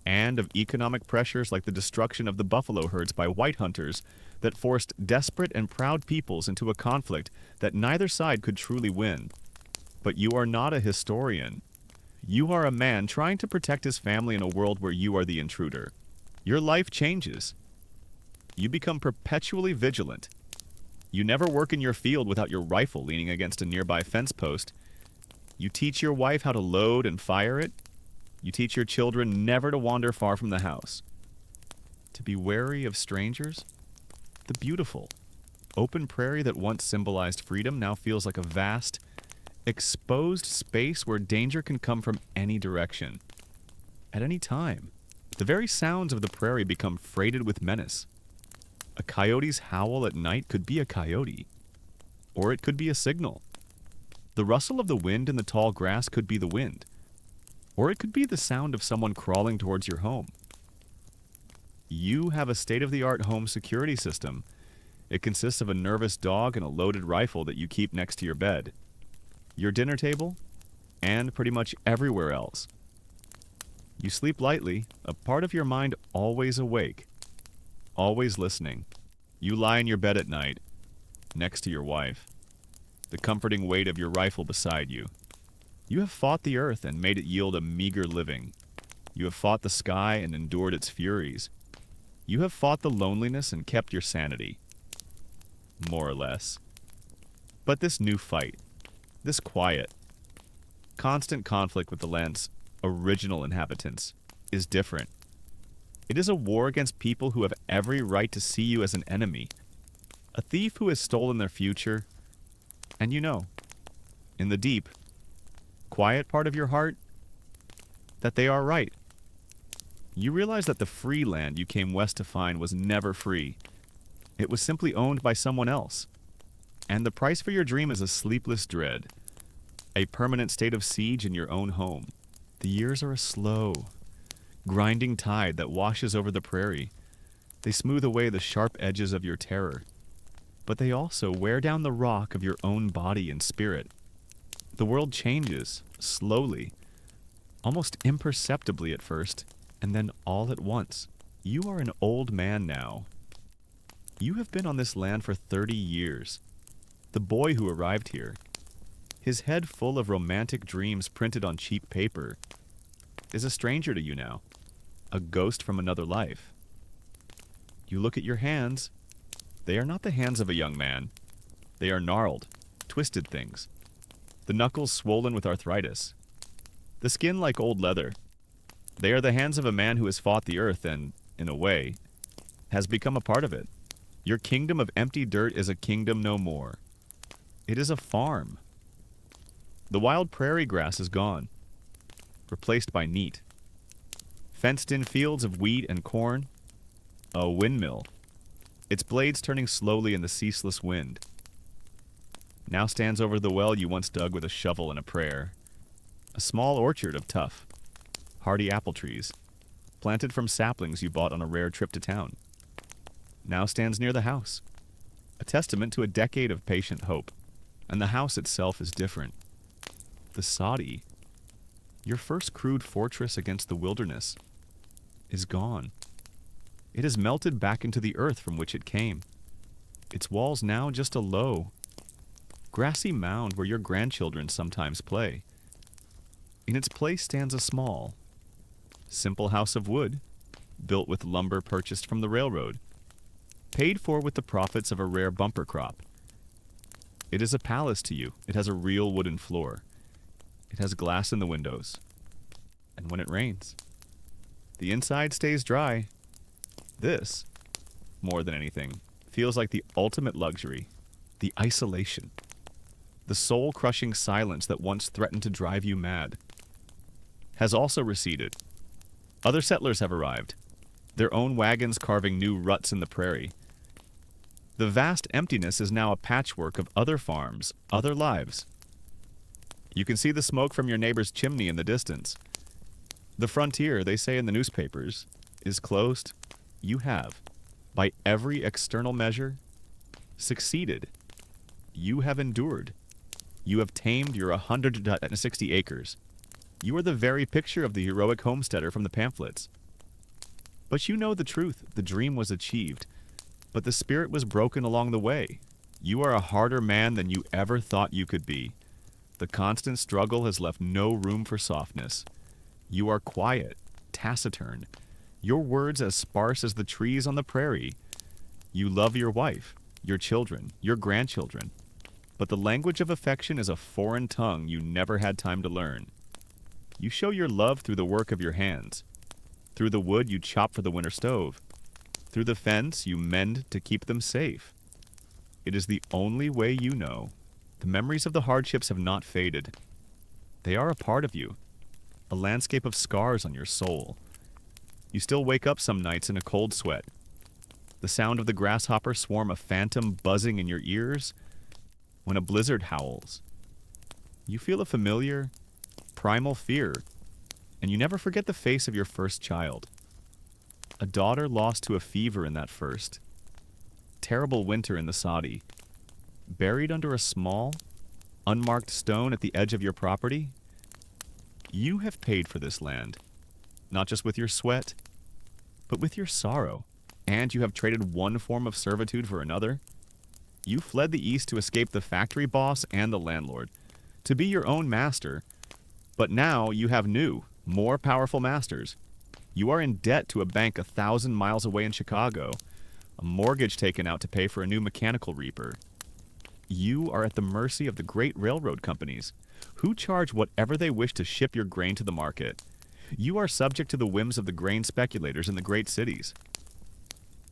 and of economic pressures like the destruction of the buffalo herds by white hunters that forced desperate and proud peoples into a conflict that neither side could truly win? But you are not a historian. You are a man trying to protect his family in a world where you are the intruder. Your life changes. You become perpetually vigilant. You never work in your field without your rifle leaning against a nearby fence post. You teach your wife how to load and fire it. You teach your children never to wander far from the house. To be wary of strangers. The beautiful, open prairie that once symbolized freedom now feels like a vast, exposed space where danger can come from any direction. At any time. The very sounds of the prairie become freighted with menace. A coyote's howl at night could be a coyote, or it could be a signal. The rustle of the wind in the tall grass could be the wind, or it could be the sound of someone crawling towards your home. You have a state-of-the-art home security system. It consists of a nervous dog and a loaded rifle that you keep next to your bed, your dinner table, and pretty much everywhere else. You sleep lightly, a part of your mind always awake, always listening. You lie in your bed at night, next to your wife, the comforting weight of your rifle beside you. You have fought the earth and made it yield a meager living. You have fought the sky and endured its furies. You have fought the loneliness and kept your sanity. More or less. But this new fight, this quiet, constant conflict with the land's original inhabitants, is different. It is a war against people who have every right to see you as an enemy, a thief who has stolen their future, and you know, in the deep, quiet part of your heart, that they are right. You realize that the free land you came west to find was never free. It was simply owned by someone else. And the price for your dream is a sleepless dread, a permanent state of siege in your own home. The years are a slow, grinding tide that washes over the prairie. They smooth away the sharp edges of your terror, but they also wear down the rock of your own body and spirit. The world changes, slowly, almost imperceptibly at first, and then all at once. You are an old man now. You have been on this land for 30 years. The boy who arrived here, his head full of romantic dreams printed on cheap paper, is a stranger to you now, a ghost from another life. You look at your hands. They are not the hands of a young man. They are gnarled, twisted things. The knuckles swollen with arthritis. The skin like old leather. They are the hands of a man who has fought the earth and, in a way, has become a part of it. Your kingdom of empty dirt is a kingdom no more. It is a farm. The wild prairie grass is gone, replaced by neat, fenced-in fields of wheat and corn, a windmill, its blades turning slowly in the ceaseless wind. Now stands over the well you once dug with a shovel and a prayer, a small orchard of tough, hardy apple trees, planted from saplings you bought on a rare trip to town. Now stands near the house, a testament to a decade of patient hope, and the house itself is different. The soddy, your first crude fortress against the wilderness, is gone. It has melted back into the earth from which it came. Its walls now just a low, grassy mound where your grandchildren sometimes play. In its place stands a small, simple house of wood, built with lumber purchased from the railroad, paid for with the profits of a rare bumper crop. It is a palace to you. It has a real wooden floor. It has glass in the windows. And when it rains, the inside stays dry. This, more than anything, feels like the ultimate luxury, the isolation, the soul-crushing silence that once threatened to drive you mad, has also receded. Other settlers have arrived, their own wagons carving new ruts in the prairie. The vast emptiness is now a patchwork of other farms, other lives. You can see the smoke from your neighbor's chimney in the distance. The frontier, they say in the newspapers, is closed. You have, by every external measure, succeeded. You have endured. You have tamed your 160 acres. You are the very picture of the heroic homesteader from the pamphlets. But you know the truth. The dream was achieved, but the spirit was broken along the way. You are a harder man than you ever thought you could be. The constant struggle has left no room for softness. You are quiet, taciturn. Your words as sparse as the trees on the prairie. You love your wife, your children, your grandchildren. But the language of affection is a foreign tongue you never had time to learn. You show your love through the work of your hands. Through the wood you chop for the winter stove. Through the fence you mend to keep them safe. It is the only way you know. The memories of the hardships have not faded. They are a part of you, a landscape of scars on your soul. You still wake up some nights in a cold sweat. The sound of the grasshopper swarm a phantom buzzing in your ears when a blizzard howls. You feel a familiar, primal fear, and you never forget the face of your first child. A daughter lost to a fever in that first terrible winter in the Saudi. Buried under a small, unmarked stone at the edge of your property. You have paid for this land, not just with your sweat, but with your sorrow. And you have traded one form of servitude for another. You fled the east to escape the factory boss and the landlord, to be your own master. But now you have new, more powerful masters. You are in debt to a bank 1,000 miles away in Chicago, a mortgage taken out to pay for a new mechanical reaper. You are at the mercy of the great railroad companies, who charge whatever they wish to ship your grain to the market. You are subject to the whims of the grain speculators in the great cities.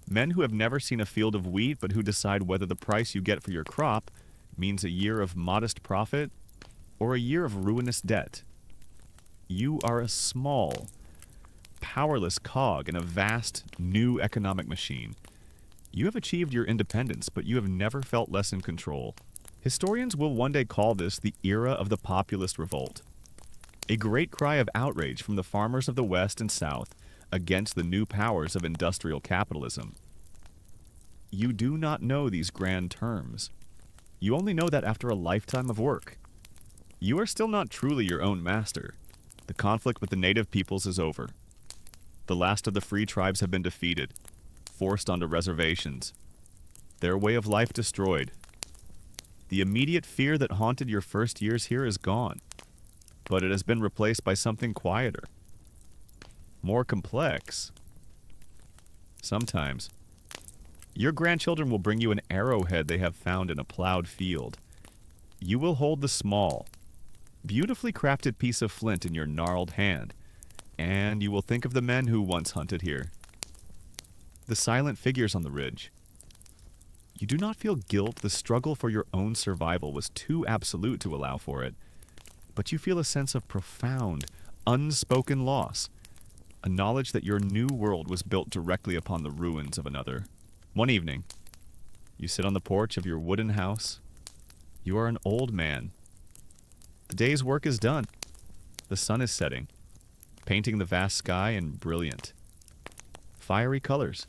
Men who have never seen a field of wheat but who decide whether the price you get for your crop means a year of modest profit or a year of ruinous debt. You are a small, powerless cog in a vast, new economic machine. You have achieved your independence, but you have never felt less in control. Historians will one day call this the era of the populist revolt. A great cry of outrage from the farmers of the West and South against the new powers of industrial capitalism. You do not know these grand terms. You only know that after a lifetime of work. You are still not truly your own master. The conflict with the native peoples is over. The last of the free tribes have been defeated, forced onto reservations, their way of life destroyed. The immediate fear that haunted your first years here is gone, but it has been replaced by something quieter, more complex. Sometimes, your grandchildren will bring you an arrowhead they have found in a plowed field. You will hold the small, beautifully crafted piece of flint in your gnarled hand, and you will think of the men who once hunted here. The silent figures on the ridge. You do not feel guilt. The struggle for your own survival was too absolute to allow for it. But you feel a sense of profound, unspoken loss. A knowledge that your new world was built directly upon the ruins of another. One evening, you sit on the porch of your wooden house. You are an old man. The day's work is done. The sun is setting, painting the vast sky in brilliant, fiery colors.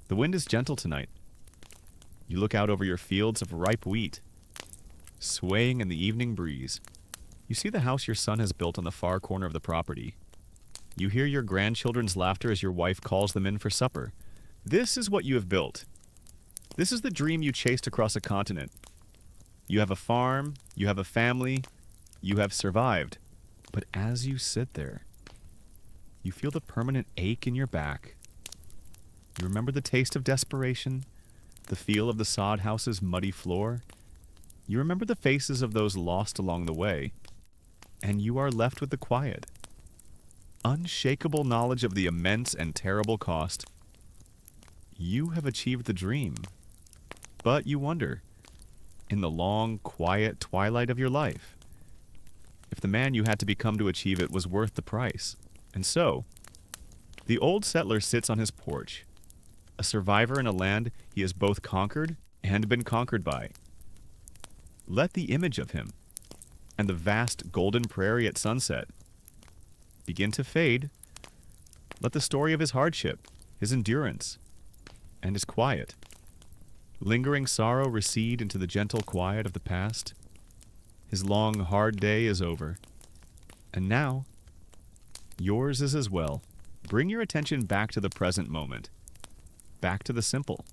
The wind is gentle tonight. You look out over your fields of ripe wheat, swaying in the evening breeze. You see the house your son has built on the far corner of the property. You hear your grandchildren's laughter as your wife calls them in for supper. This is what you have built. This is the dream you chased across a continent. You have a farm, you have a family, you have survived. But as you sit there, you feel the permanent ache in your back. You remember the taste of desperation, the feel of the sod house's muddy floor. You remember the faces of those lost along the way, and you are left with the quiet, unshakable knowledge of the immense and terrible cost. You have achieved the dream, but you wonder, in the long, quiet twilight of your life, if the man you had to become to achieve it was worth the price. And so, the old settler sits on his porch, a survivor in a land he has both conquered and been conquered by. Let the image of him, and the vast golden prairie at sunset, begin to fade. Let the story of his hardship, his endurance, and his quiet, lingering sorrow recede into the gentle quiet of the past. His long, hard day is over. And now, yours is as well. Bring your attention back to the present moment, back to the simple,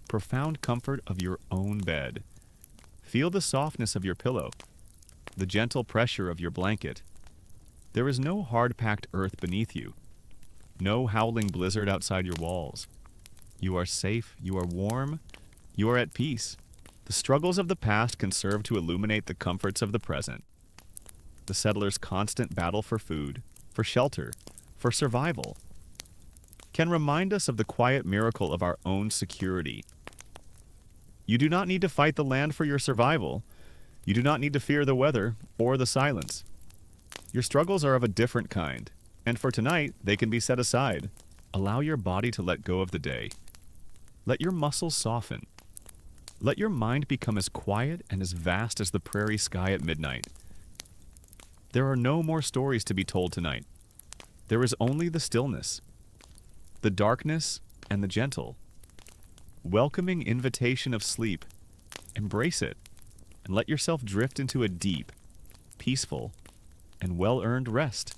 profound comfort of your own bed. Feel the softness of your pillow, the gentle pressure of your blanket. There is no hard-packed earth beneath you, no howling blizzard outside your walls. You are safe, you are warm, you are at peace. The struggles of the past can serve to illuminate the comforts of the present. The settlers' constant battle for food, for shelter, for survival, can remind us of the quiet miracle of our own security. You do not need to fight the land for your survival. You do not need to fear the weather or the silence. Your struggles are of a different kind, and for tonight, they can be set aside. Allow your body to let go of the day. Let your muscles soften. Let your mind become as quiet and as vast as the prairie sky at midnight. There are no more stories to be told tonight. There is only the stillness, the darkness, and the gentle, welcoming invitation of sleep. Embrace it, and let yourself drift into a deep, peaceful, and well-earned rest.